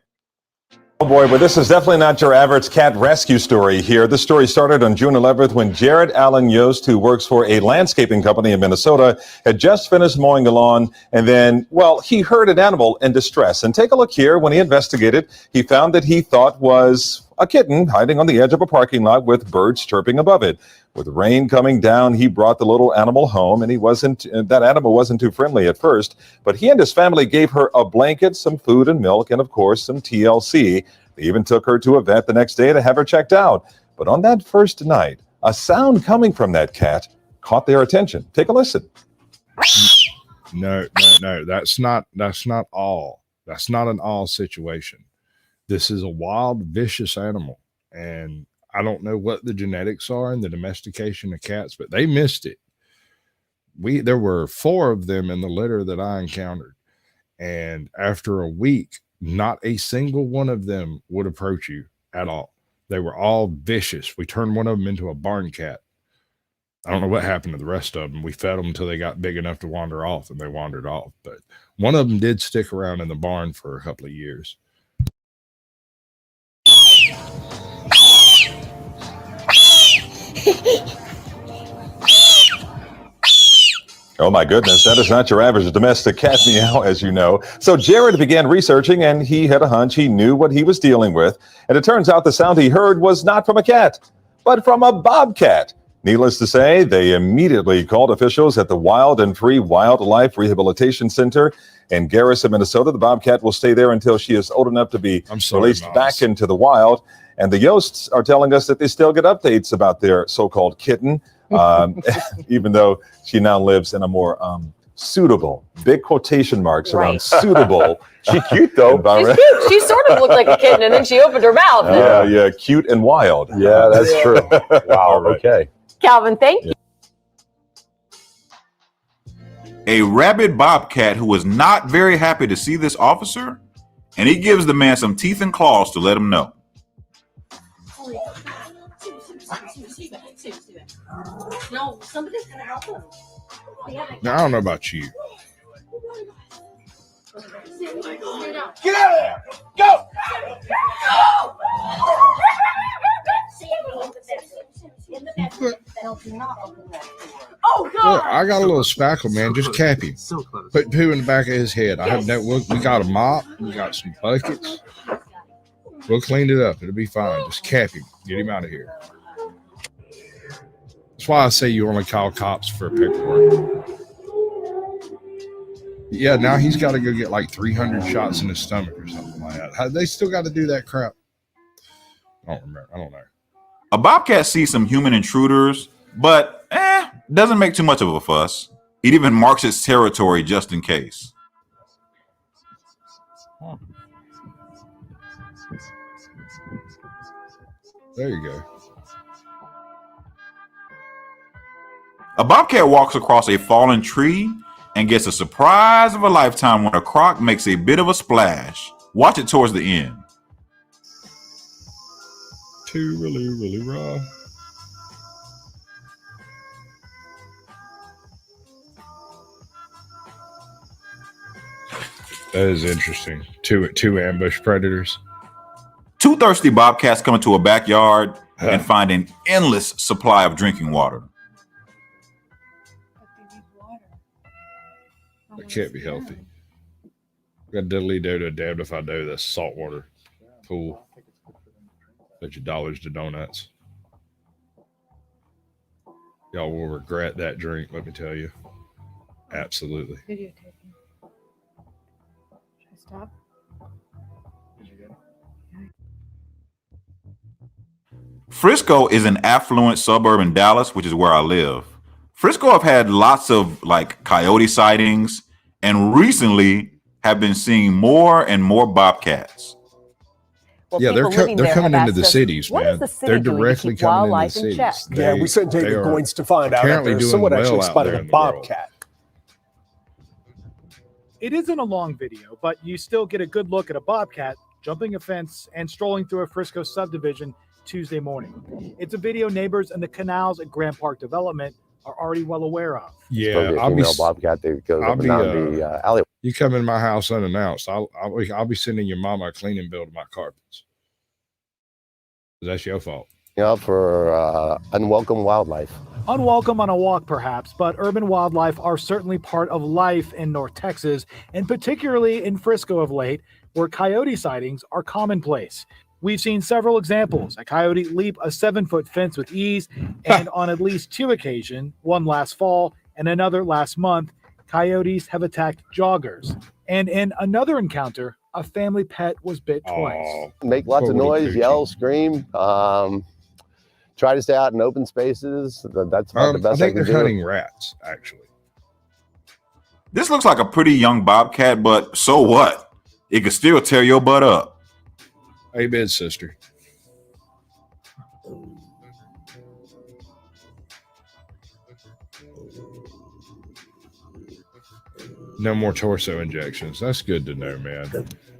Oh boy, but this is definitely not your average cat rescue story here. This story started on June 11th when Jared Allen Yost, who works for a landscaping company in Minnesota, had just finished mowing the lawn, and then, well, he heard an animal in distress. And take a look here. When he investigated, he found that he thought was a kitten hiding on the edge of a parking lot with birds chirping above it. With rain coming down, he brought the little animal home, and that animal wasn't too friendly at first, but he and his family gave her a blanket, some food and milk, and of course, some TLC. They even took her to a vet the next day to have her checked out. But on that first night, a sound coming from that cat caught their attention. Take a listen. No. That's not all. That's not an all situation. This is a wild, vicious animal, and I don't know what the genetics are in the domestication of cats, but they missed it. There were 4 of them in the litter that I encountered, and after a week, not a single one of them would approach you at all. They were all vicious. We turned one of them into a barn cat. I don't know what happened to the rest of them. We fed them until they got big enough to wander off, and they wandered off. But one of them did stick around in the barn for a couple of years. Oh my goodness, that is not your average domestic cat meow, as you know. So Jared began researching, and he had a hunch. He knew what he was dealing with. And it turns out the sound he heard was not from a cat, but from a bobcat. Needless to say, they immediately called officials at the Wild and Free Wildlife Rehabilitation Center in Garrison, Minnesota. The bobcat will stay there until she is old enough to be released back into the wild. And the Yosts are telling us that they still get updates about their so-called kitten, even though she now lives in a more suitable, big quotation marks around suitable. She's cute, though. She's cute. She sort of looked like a kitten, and then she opened her mouth. Yeah, cute and wild. Yeah, that's true. Wow, Right. okay. Calvin, thank you. A rabid bobcat who was not very happy to see this officer, and he gives the man some teeth and claws to let him know. No, somebody's gonna help him. Now, I don't know about you. Get out of there! Go! Oh, God! Look, I got a little spackle, man. Just cap him. Put poo in the back of his head. I have that. We got a mop. We got some buckets. We'll clean it up. It'll be fine. Just cap him. Get him out of here. That's why I say you only call cops for paperwork. Yeah, now he's got to go get like 300 shots in his stomach or something like that. They still got to do that crap. I don't remember. I don't know. A bobcat sees some human intruders, but doesn't make too much of a fuss. It even marks its territory just in case. There you go. A bobcat walks across a fallen tree and gets a surprise of a lifetime when a croc makes a bit of a splash. Watch it towards the end. Really raw. That is interesting. Two ambush predators. Two thirsty bobcats come into a backyard and find an endless supply of drinking water. That can't be healthy. Got diddly do to damned if I do. That's saltwater pool. Bet you dollars to donuts. Y'all will regret that drink, let me tell you. Absolutely. Videotaping. Should I stop? Frisco is an affluent suburb in Dallas, which is where I live. Frisco have had lots of coyote sightings and recently have been seeing more and more bobcats. Well, yeah, they're coming into the cities, man. They're directly coming into the cities. Yeah, we sent David Goins to find out if someone actually spotted a bobcat. It isn't a long video, but you still get a good look at a bobcat jumping a fence and strolling through a Frisco subdivision Tuesday morning. It's a video neighbors in the canals at Grand Park Development are already well aware of. Yeah, I'll be bobcat that goes up and down the alley. You come in my house unannounced, I'll be sending your mama a cleaning bill to my carpets. That's your fault. Yeah, for unwelcome wildlife. Unwelcome on a walk, perhaps, but urban wildlife are certainly part of life in North Texas, and particularly in Frisco of late, where coyote sightings are commonplace. We've seen several examples. A coyote leap a 7-foot fence with ease, and on at least 2 occasions, one last fall and another last month, coyotes have attacked joggers. And in another encounter, a family pet was bit twice. Make lots of noise, yell, scream. Try to stay out in open spaces. That's about the best I think they're hunting rats, actually. This looks like a pretty young bobcat, but so what? It could still tear your butt up. Amen, sister. No more torso injections. That's good to know, man.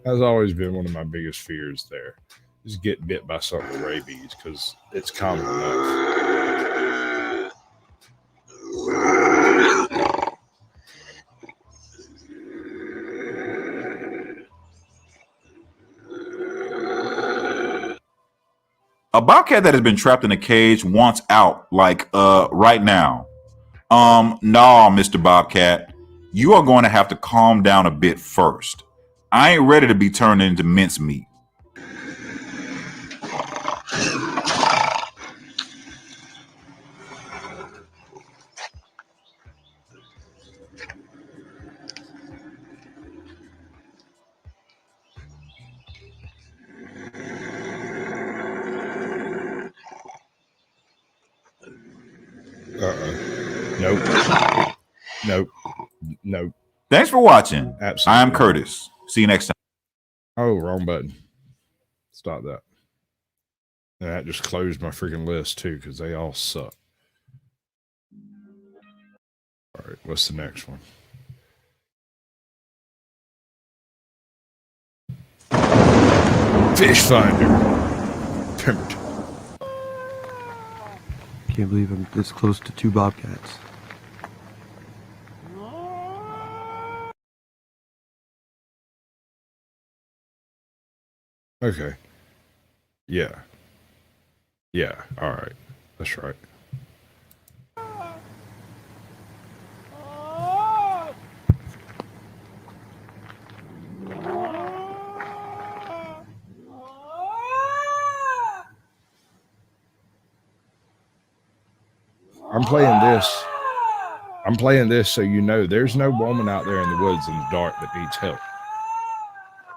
That's always been one of my biggest fears there. Just get bit by something with rabies because it's common enough. A bobcat that has been trapped in a cage wants out, like right now. No, Mr. Bobcat, you are going to have to calm down a bit first. I ain't ready to be turned into mincemeat. Nope. Nope. Nope. Thanks for watching. Absolutely. I'm Curtis. See you next time. Oh, wrong button. Stop that. And that just closed my freaking list too, because they all suck. All right, what's the next one? Fish finder. Pemberton. Can't believe I'm this close to 2 bobcats. Okay. Yeah. Yeah. All right. That's right. I'm playing this so you know there's no woman out there in the woods in the dark that needs help.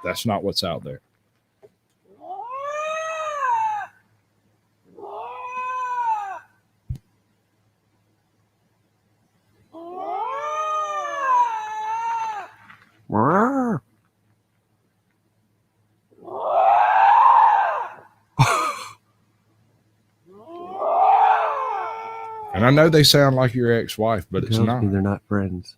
That's not what's out there. And I know they sound like your ex-wife, but it's not. They're not friends.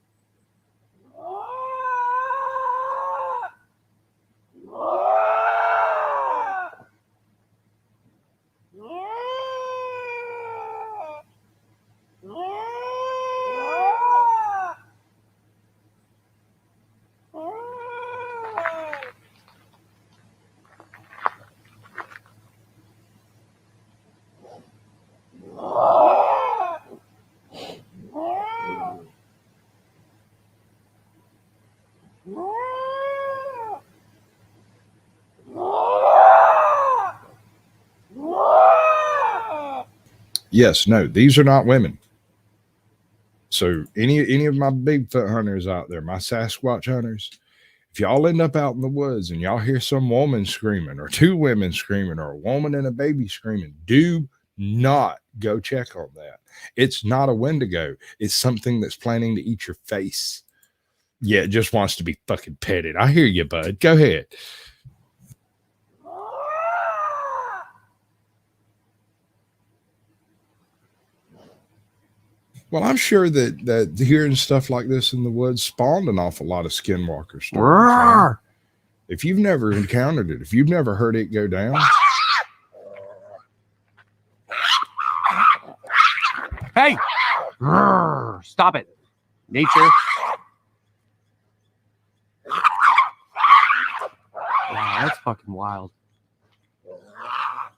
Yes, no, these are not women. So any of my Bigfoot hunters out there, my Sasquatch hunters, if y'all end up out in the woods and y'all hear some woman screaming or 2 women screaming or a woman and a baby screaming, do not go check on that. It's not a Wendigo. It's something that's planning to eat your face. Yeah, it just wants to be fucking petted. I hear you, bud. Go ahead. Well, I'm sure that hearing stuff like this in the woods spawned an awful lot of skinwalker stories. If you've never encountered it, if you've never heard it go down. Hey! Stop it. Nature. Wow, that's fucking wild.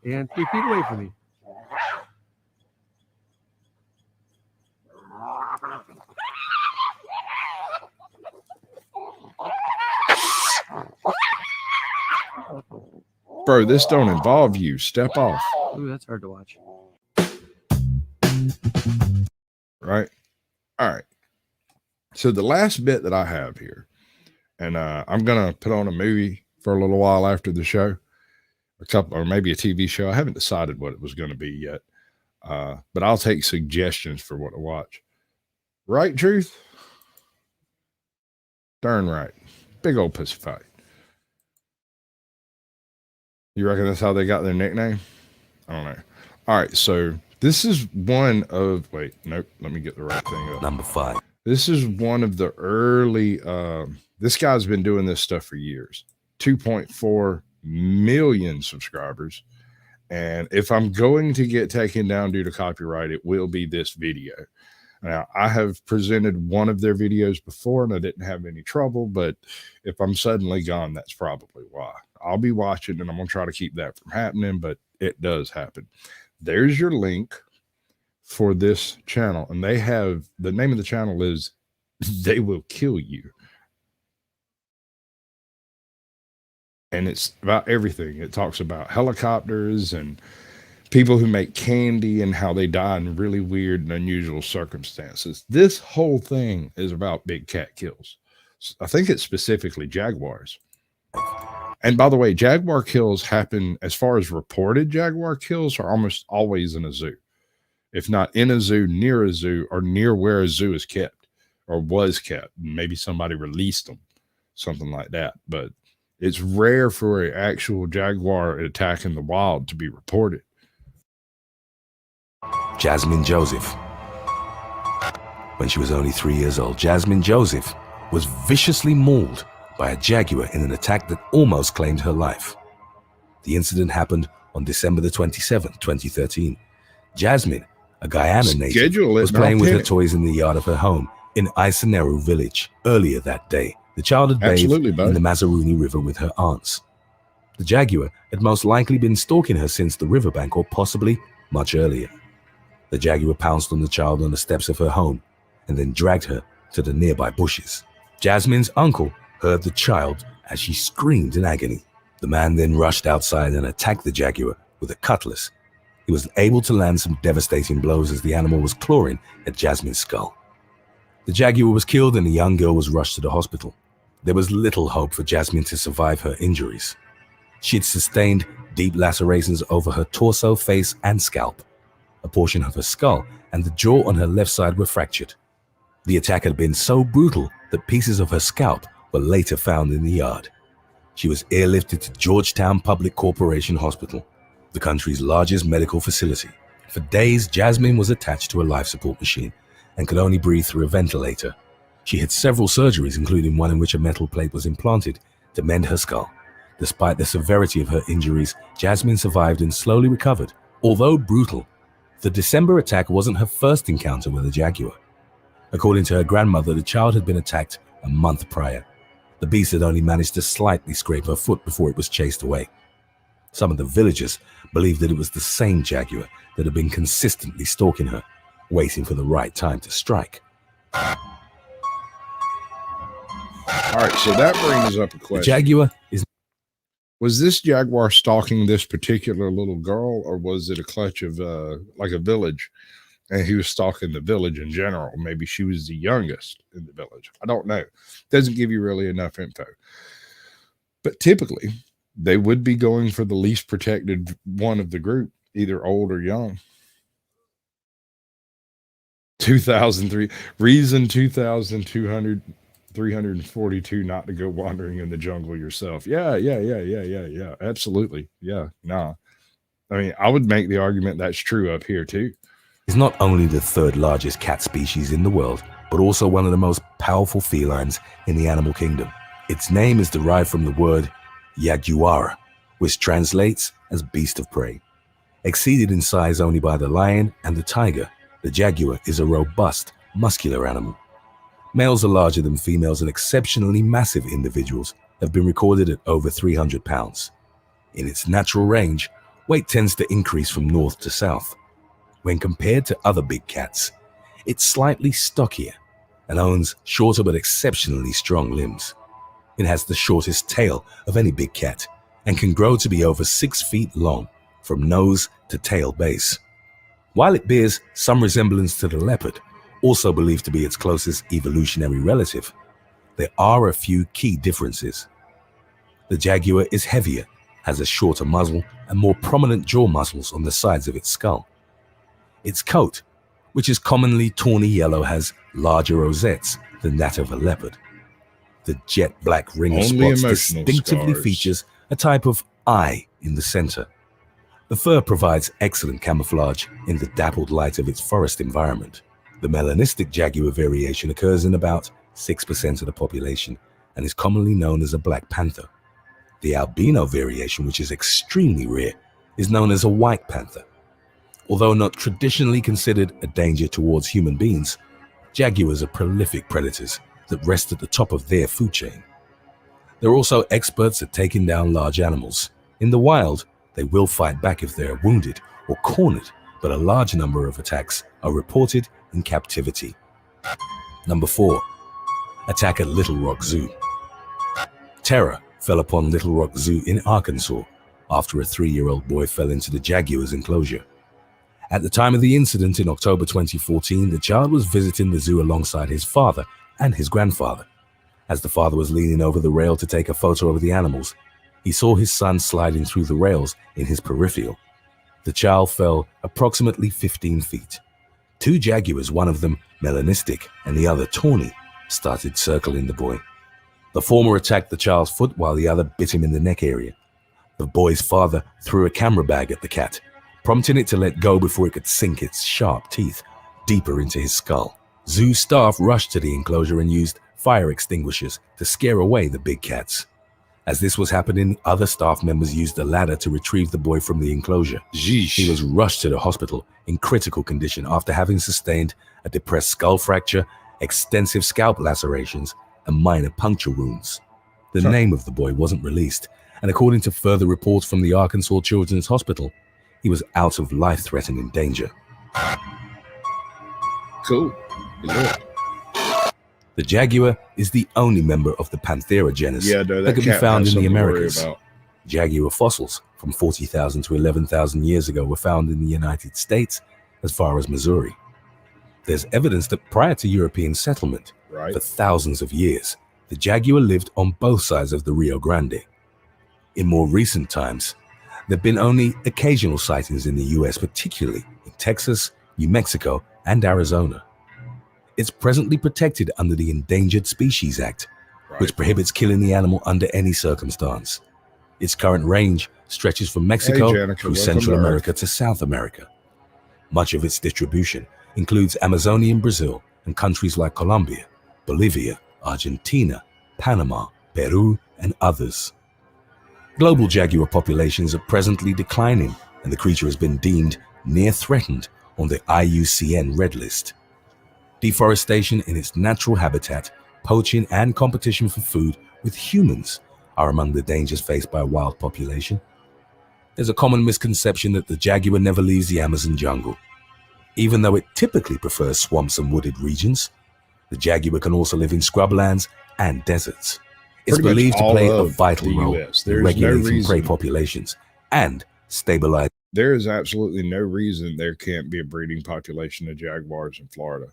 And 3 feet away from me. Bro, this don't involve you. Step off. Ooh, that's hard to watch. Right? All right. So the last bit that I have here, and I'm going to put on a movie for a little while after the show, a couple, or maybe a TV show. I haven't decided what it was going to be yet, but I'll take suggestions for what to watch. Right, Truth? Darn right. Big old pussy fight. You reckon that's how they got their nickname? I don't know. All right, so this is one of, wait, nope, let me get the right thing up. Number 5. This is one of the early, this guy's been doing this stuff for years. 2.4 million subscribers. And if I'm going to get taken down due to copyright, it will be this video. Now, I have presented one of their videos before and I didn't have any trouble, but if I'm suddenly gone, that's probably why. I'll be watching and I'm going to try to keep that from happening, but it does happen. There's your link for this channel. And they have, the name of the channel is They Will Kill You. And it's about everything. It talks about helicopters and people who make candy and how they die in really weird and unusual circumstances. This whole thing is about big cat kills. I think it's specifically jaguars. And by the way, jaguar kills happen, as far as reported jaguar kills, are almost always in a zoo. If not in a zoo, near a zoo, or near where a zoo is kept or was kept. Maybe somebody released them, something like that. But it's rare for an actual jaguar attack in the wild to be reported. Jasmine Joseph. When she was only 3 years old, Jasmine Joseph was viciously mauled by a jaguar in an attack that almost claimed her life. The incident happened on December the 27th, 2013. Jasmine, a Guyana native, was playing with her toys in the yard of her home in Isoneru village. Earlier that day, the child had bathed in the Mazaruni River with her aunts. The jaguar had most likely been stalking her since the riverbank, or possibly much earlier. The jaguar pounced on the child on the steps of her home and then dragged her to the nearby bushes. Jasmine's uncle heard the child as she screamed in agony. The man then rushed outside and attacked the jaguar with a cutlass. He was able to land some devastating blows as the animal was clawing at Jasmine's skull. The jaguar was killed and the young girl was rushed to the hospital. There was little hope for Jasmine to survive her injuries. She had sustained deep lacerations over her torso, face, and scalp. A portion of her skull and the jaw on her left side were fractured. The attack had been so brutal that pieces of her scalp were later found in the yard. She was airlifted to Georgetown Public Corporation Hospital, the country's largest medical facility. For days, Jasmine was attached to a life support machine and could only breathe through a ventilator. She had several surgeries, including one in which a metal plate was implanted to mend her skull. Despite the severity of her injuries, Jasmine survived and slowly recovered. Although brutal, the December attack wasn't her first encounter with a jaguar. According to her grandmother, the child had been attacked a month prior. The beast had only managed to slightly scrape her foot before it was chased away. Some of the villagers believed that it was the same jaguar that had been consistently stalking her, waiting for the right time to strike. All right, so that brings up a question. The jaguar is... Was this jaguar stalking this particular little girl, or was it a clutch of like a village, and he was stalking the village in general? Maybe she was the youngest in the village. I don't know. Doesn't give you really enough info. But typically, they would be going for the least protected one of the group, either old or young. 2003 reason 342 not to go wandering in the jungle yourself. Yeah. Absolutely. Yeah. Nah. I mean, I would make the argument that's true up here too. Is not only the third largest cat species in the world, but also one of the most powerful felines in the animal kingdom. Its name is derived from the word jaguar, which translates as beast of prey. Exceeded in size only by the lion and the tiger, the jaguar is a robust, muscular animal. Males are larger than females, and exceptionally massive individuals have been recorded at over 300 pounds. In its natural range, weight tends to increase from north to south. When compared to other big cats, it's slightly stockier and owns shorter but exceptionally strong limbs. It has the shortest tail of any big cat and can grow to be over 6 feet long from nose to tail base. While it bears some resemblance to the leopard, also believed to be its closest evolutionary relative, there are a few key differences. The jaguar is heavier, has a shorter muzzle and more prominent jaw muscles on the sides of its skull. Its coat, which is commonly tawny yellow, has larger rosettes than that of a leopard. The jet black ring of spots distinctively features a type of eye in the center. The fur provides excellent camouflage in the dappled light of its forest environment. The melanistic jaguar variation occurs in about 6% of the population and is commonly known as a black panther. The albino variation, which is extremely rare, is known as a white panther. Although not traditionally considered a danger towards human beings, jaguars are prolific predators that rest at the top of their food chain. They're also experts at taking down large animals. In the wild, they will fight back if they are wounded or cornered, but a large number of attacks are reported in captivity. Number 4. Attack at Little Rock Zoo. Terror fell upon Little Rock Zoo in Arkansas after a 3-year-old boy fell into the jaguar's enclosure. At the time of the incident in October 2014, the child was visiting the zoo alongside his father and his grandfather. As the father was leaning over the rail to take a photo of the animals, he saw his son sliding through the rails in his peripheral. The child fell approximately 15 feet. 2 jaguars, one of them melanistic and the other tawny, started circling the boy. The former attacked the child's foot while the other bit him in the neck area. The boy's father threw a camera bag at the cat, prompting it to let go before it could sink its sharp teeth deeper into his skull. Zoo staff rushed to the enclosure and used fire extinguishers to scare away the big cats. As this was happening, other staff members used a ladder to retrieve the boy from the enclosure. He was rushed to the hospital in critical condition after having sustained a depressed skull fracture, extensive scalp lacerations, and minor puncture wounds. The name of the boy wasn't released, and according to further reports from the Arkansas Children's Hospital, he was out of life-threatening danger. Cool. Yeah. The jaguar is the only member of the Panthera genus that can be cat found has in the something to worry Americas. about. Jaguar fossils from 40,000 to 11,000 years ago were found in the United States as far as Missouri. There's evidence that prior to European settlement, for thousands of years, the jaguar lived on both sides of the Rio Grande. In more recent times, there have been only occasional sightings in the US, particularly in Texas, New Mexico, and Arizona. It's presently protected under the Endangered Species Act, which prohibits killing the animal under any circumstance. Its current range stretches from Mexico through Central America to South America. Much of its distribution includes Amazonian Brazil and countries like Colombia, Bolivia, Argentina, Panama, Peru, and others. Global jaguar populations are presently declining, and the creature has been deemed near threatened on the IUCN Red List. Deforestation in its natural habitat, poaching, and competition for food with humans are among the dangers faced by a wild population. There's a common misconception that the jaguar never leaves the Amazon jungle. Even though it typically prefers swamps and wooded regions, the jaguar can also live in scrublands and deserts. It's Pretty much believed to all play a of vital the role US. in There's regulating no reason- prey populations and stabilizing. There is absolutely no reason there can't be a breeding population of jaguars in Florida.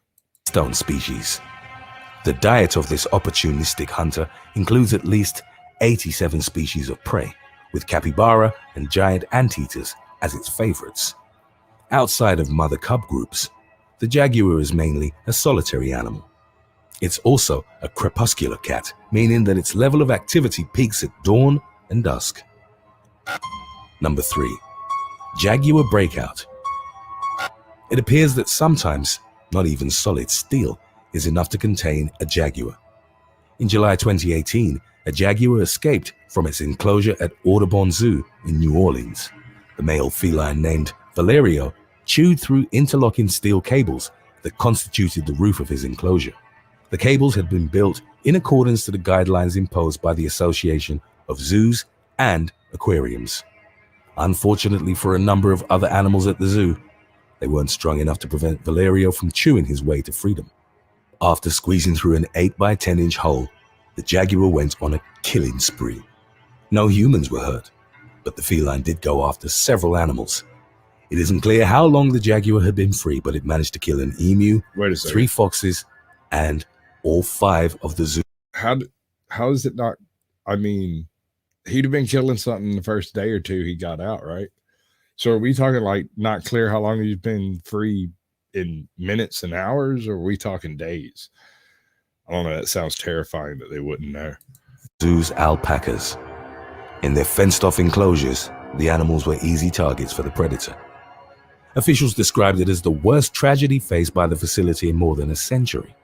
Stone species. The diet of this opportunistic hunter includes at least 87 species of prey, with capybara and giant anteaters as its favorites. Outside of mother-cub groups, the jaguar is mainly a solitary animal. It's also a crepuscular cat, meaning that its level of activity peaks at dawn and dusk. Number 3. Jaguar breakout. It appears that sometimes not even solid steel is enough to contain a jaguar. In July 2018, a jaguar escaped from its enclosure at Audubon Zoo in New Orleans. The male feline named Valerio chewed through interlocking steel cables that constituted the roof of his enclosure. The cables had been built in accordance to the guidelines imposed by the Association of Zoos and Aquariums. Unfortunately for a number of other animals at the zoo, they weren't strong enough to prevent Valerio from chewing his way to freedom. After squeezing through an 8 by 10-inch hole, the jaguar went on a killing spree. No humans were hurt, but the feline did go after several animals. It isn't clear how long the jaguar had been free, but it managed to kill an emu, 3 foxes, and all 5 of the zoo. How is it not? I mean, he'd have been killing something the first day or two he got out, right? So are we talking like not clear how long he's been free in minutes and hours, or are we talking days? I don't know. That sounds terrifying that they wouldn't know. Zoo's alpacas. In their fenced-off enclosures, the animals were easy targets for the predator. Officials described it as the worst tragedy faced by the facility in more than a century.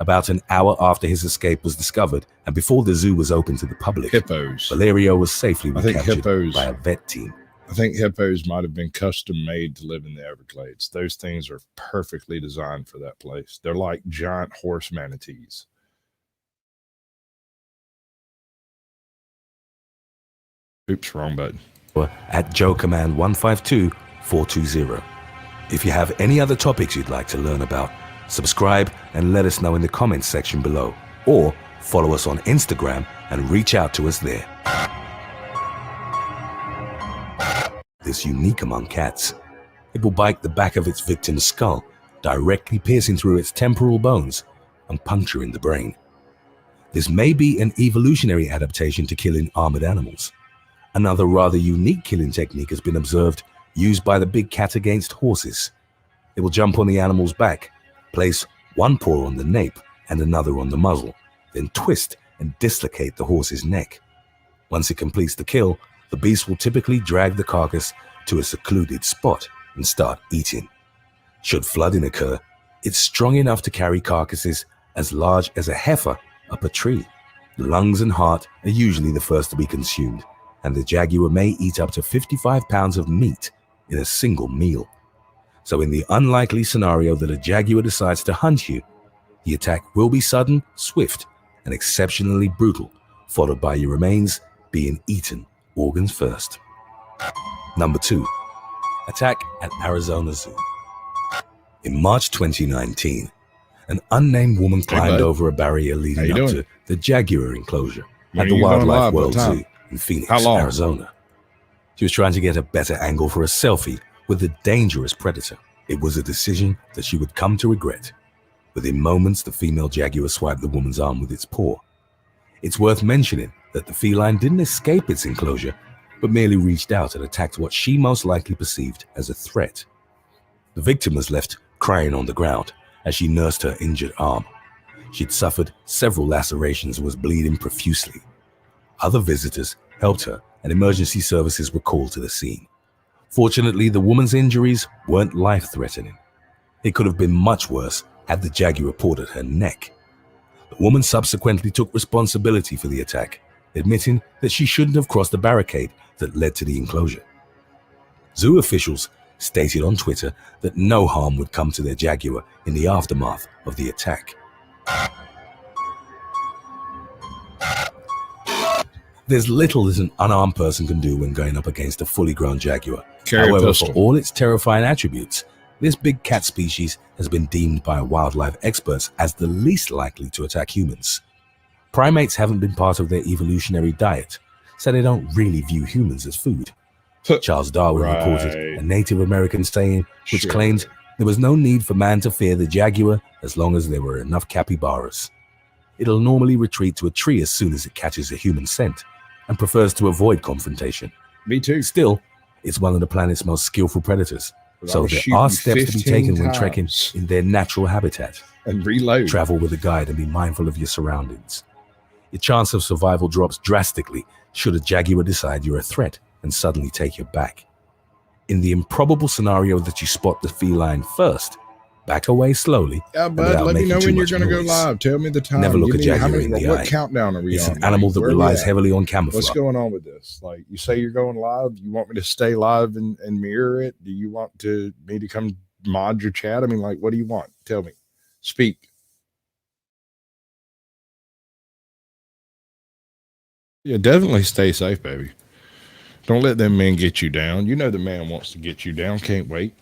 About an hour after his escape was discovered and before the zoo was open to the public, hippos. Valerio was safely I think recaptured hippos by a vet team. I think hippos might have been custom made to live in the Everglades. Those things are perfectly designed for that place. They're like giant horse manatees. Oops, wrong button. At Joe Command 152420. If you have any other topics you'd like to learn about, subscribe and let us know in the comments section below, or follow us on Instagram and reach out to us there. Is unique among cats. It will bite the back of its victim's skull, directly piercing through its temporal bones and puncturing the brain. This may be an evolutionary adaptation to killing armored animals. Another rather unique killing technique has been observed, used by the big cat against horses. It will jump on the animal's back, place one paw on the nape and another on the muzzle, then twist and dislocate the horse's neck. Once it completes the kill, the beast will typically drag the carcass to a secluded spot and start eating. Should flooding occur, it's strong enough to carry carcasses as large as a heifer up a tree. The lungs and heart are usually the first to be consumed, and the jaguar may eat up to 55 pounds of meat in a single meal. So in the unlikely scenario that a jaguar decides to hunt you, the attack will be sudden, swift, and exceptionally brutal, followed by your remains being eaten, organs first. Number 2. Attack at Arizona Zoo. In March 2019, an unnamed woman climbed over a barrier leading up to the jaguar enclosure at the Wildlife World Zoo in Phoenix, Arizona. She was trying to get a better angle for a selfie with the dangerous predator. It was a decision that she would come to regret. Within moments, the female jaguar swiped the woman's arm with its paw. It's worth mentioning that the feline didn't escape its enclosure, but merely reached out and attacked what she most likely perceived as a threat. The victim was left crying on the ground as she nursed her injured arm. She'd suffered several lacerations and was bleeding profusely. Other visitors helped her, and emergency services were called to the scene. Fortunately, the woman's injuries weren't life-threatening. It could have been much worse had the jaguar pawed at her neck. The woman subsequently took responsibility for the attack, admitting that she shouldn't have crossed the barricade that led to the enclosure. Zoo officials stated on Twitter that no harm would come to their jaguar in the aftermath of the attack. There's little that an unarmed person can do when going up against a fully grown jaguar. However, for all its terrifying attributes, this big cat species has been deemed by wildlife experts as the least likely to attack humans. Primates haven't been part of their evolutionary diet, so they don't really view humans as food. Charles Darwin reported a Native American saying which claimed there was no need for man to fear the jaguar as long as there were enough capybaras. It'll normally retreat to a tree as soon as it catches a human scent and prefers to avoid confrontation. Me too. Still, it's one of the planet's most skillful predators, so there are steps to be taken when trekking in their natural habitat. And reload. Travel with a guide and be mindful of your surroundings. Your chance of survival drops drastically should a jaguar decide you're a threat and suddenly take your back. In the improbable scenario that you spot the feline first, back away slowly. Yeah, bud, let me know when you're going to go live. Tell me the time. Never look a jaguar in the eye. What countdown are we it's on? An animal that relies heavily on camouflage. What's going on with this? Like, you say you're going live. You want me to stay live and mirror it? Do you want me to come mod your chat? I mean, like, what do you want? Tell me. Speak. Yeah, definitely stay safe, baby. Don't let them men get you down. You know the man wants to get you down. Can't wait.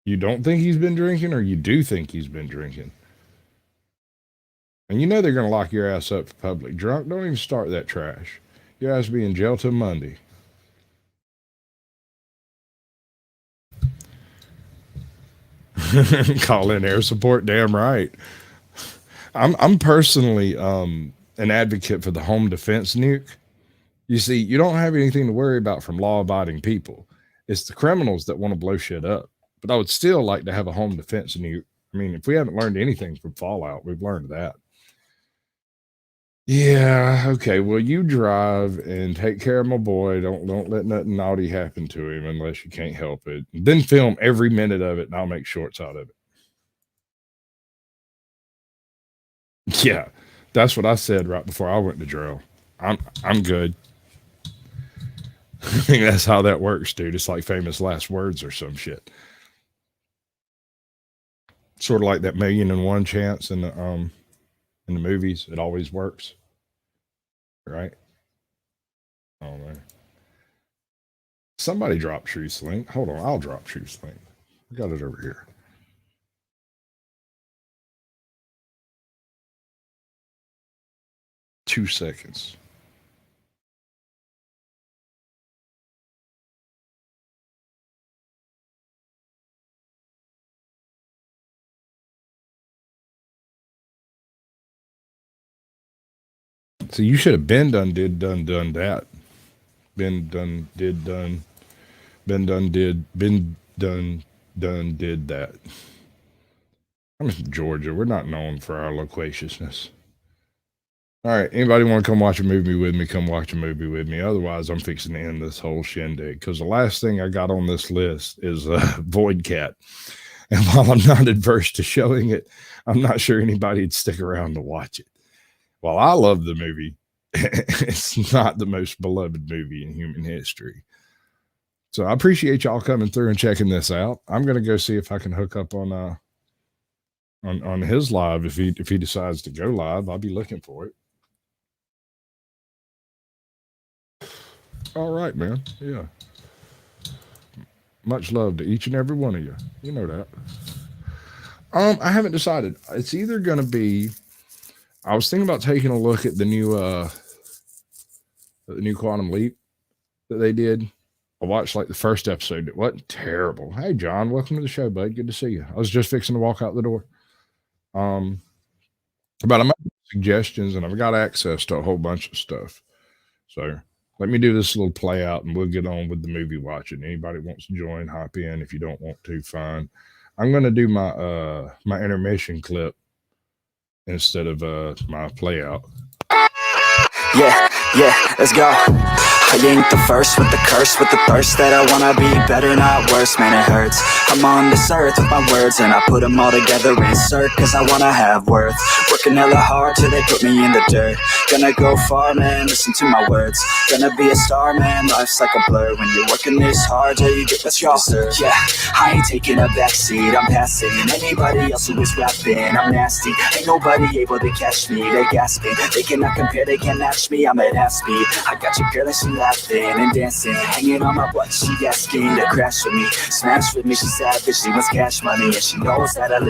You don't think he's been drinking, or you do think he's been drinking? And you know they're going to lock your ass up for public drunk. Don't even start that trash. Your ass be in jail till Monday. Call in air support. Damn right. I'm personally an advocate for the home defense nuke. You see, you don't have anything to worry about from law-abiding people. It's the criminals that want to blow shit up. But I would still like to have a home defense nuke. I mean, if we haven't learned anything from Fallout, we've learned that. Yeah, okay. Well, you drive and take care of my boy. Don't let nothing naughty happen to him unless you can't help it. Then film every minute of it, and I'll make shorts out of it. Yeah, that's what I said right before I went to drill. I'm good. I think that's how that works, dude. It's like famous last words or some shit. Sort of like that 1,000,001 chance in the movies. It always works, right? Oh man. Somebody drop Truth Link. Hold on, I'll drop Truth Link. I got it over here. Two seconds. So you should have been done that. Been done did that. I'm from Georgia. We're not known for our loquaciousness. All right, anybody want to come watch a movie with me? Come watch a movie with me. Otherwise, I'm fixing to end this whole shindig because the last thing I got on this list is Void Cat. And while I'm not adverse to showing it, I'm not sure anybody'd stick around to watch it. While I love the movie, it's not the most beloved movie in human history. So I appreciate y'all coming through and checking this out. I'm going to go see if I can hook up on his live. If he decides to go live, I'll be looking for it. All right, man. Yeah. Much love to each and every one of you. You know that. I haven't decided. It's either going to be, I was thinking about taking a look at the new Quantum Leap that they did. I watched like the first episode. It wasn't terrible. Hey, John, welcome to the show, bud. Good to see you. I was just fixing to walk out the door. But I'm making suggestions, and I've got access to a whole bunch of stuff. So let me do this little play out, and we'll get on with the movie watching. Anybody wants to join, hop in. If you don't want to, fine. I'm going to do my my intermission clip instead of my play out. Yeah, let's go. I ain't the first with the curse, with the thirst that I wanna be better, not worse, man, it hurts. I'm on this earth with my words, and I put them all together, insert, cause I wanna have worth. Working hella hard till they put me in the dirt. Gonna go far, man, listen to my words. Gonna be a star, man, life's like a blur. When you're working this hard till you get what you deserve. Yeah, I ain't taking a backseat, I'm passing anybody else who is rapping. I'm nasty, ain't nobody able to catch me. They gasping, they cannot compare, they can't match me. I'm at half speed, I got your girl and she laughing and dancing, hanging on my butt, she asking to crash with me, smash with me, she savage, she wants cash money, and she knows that I live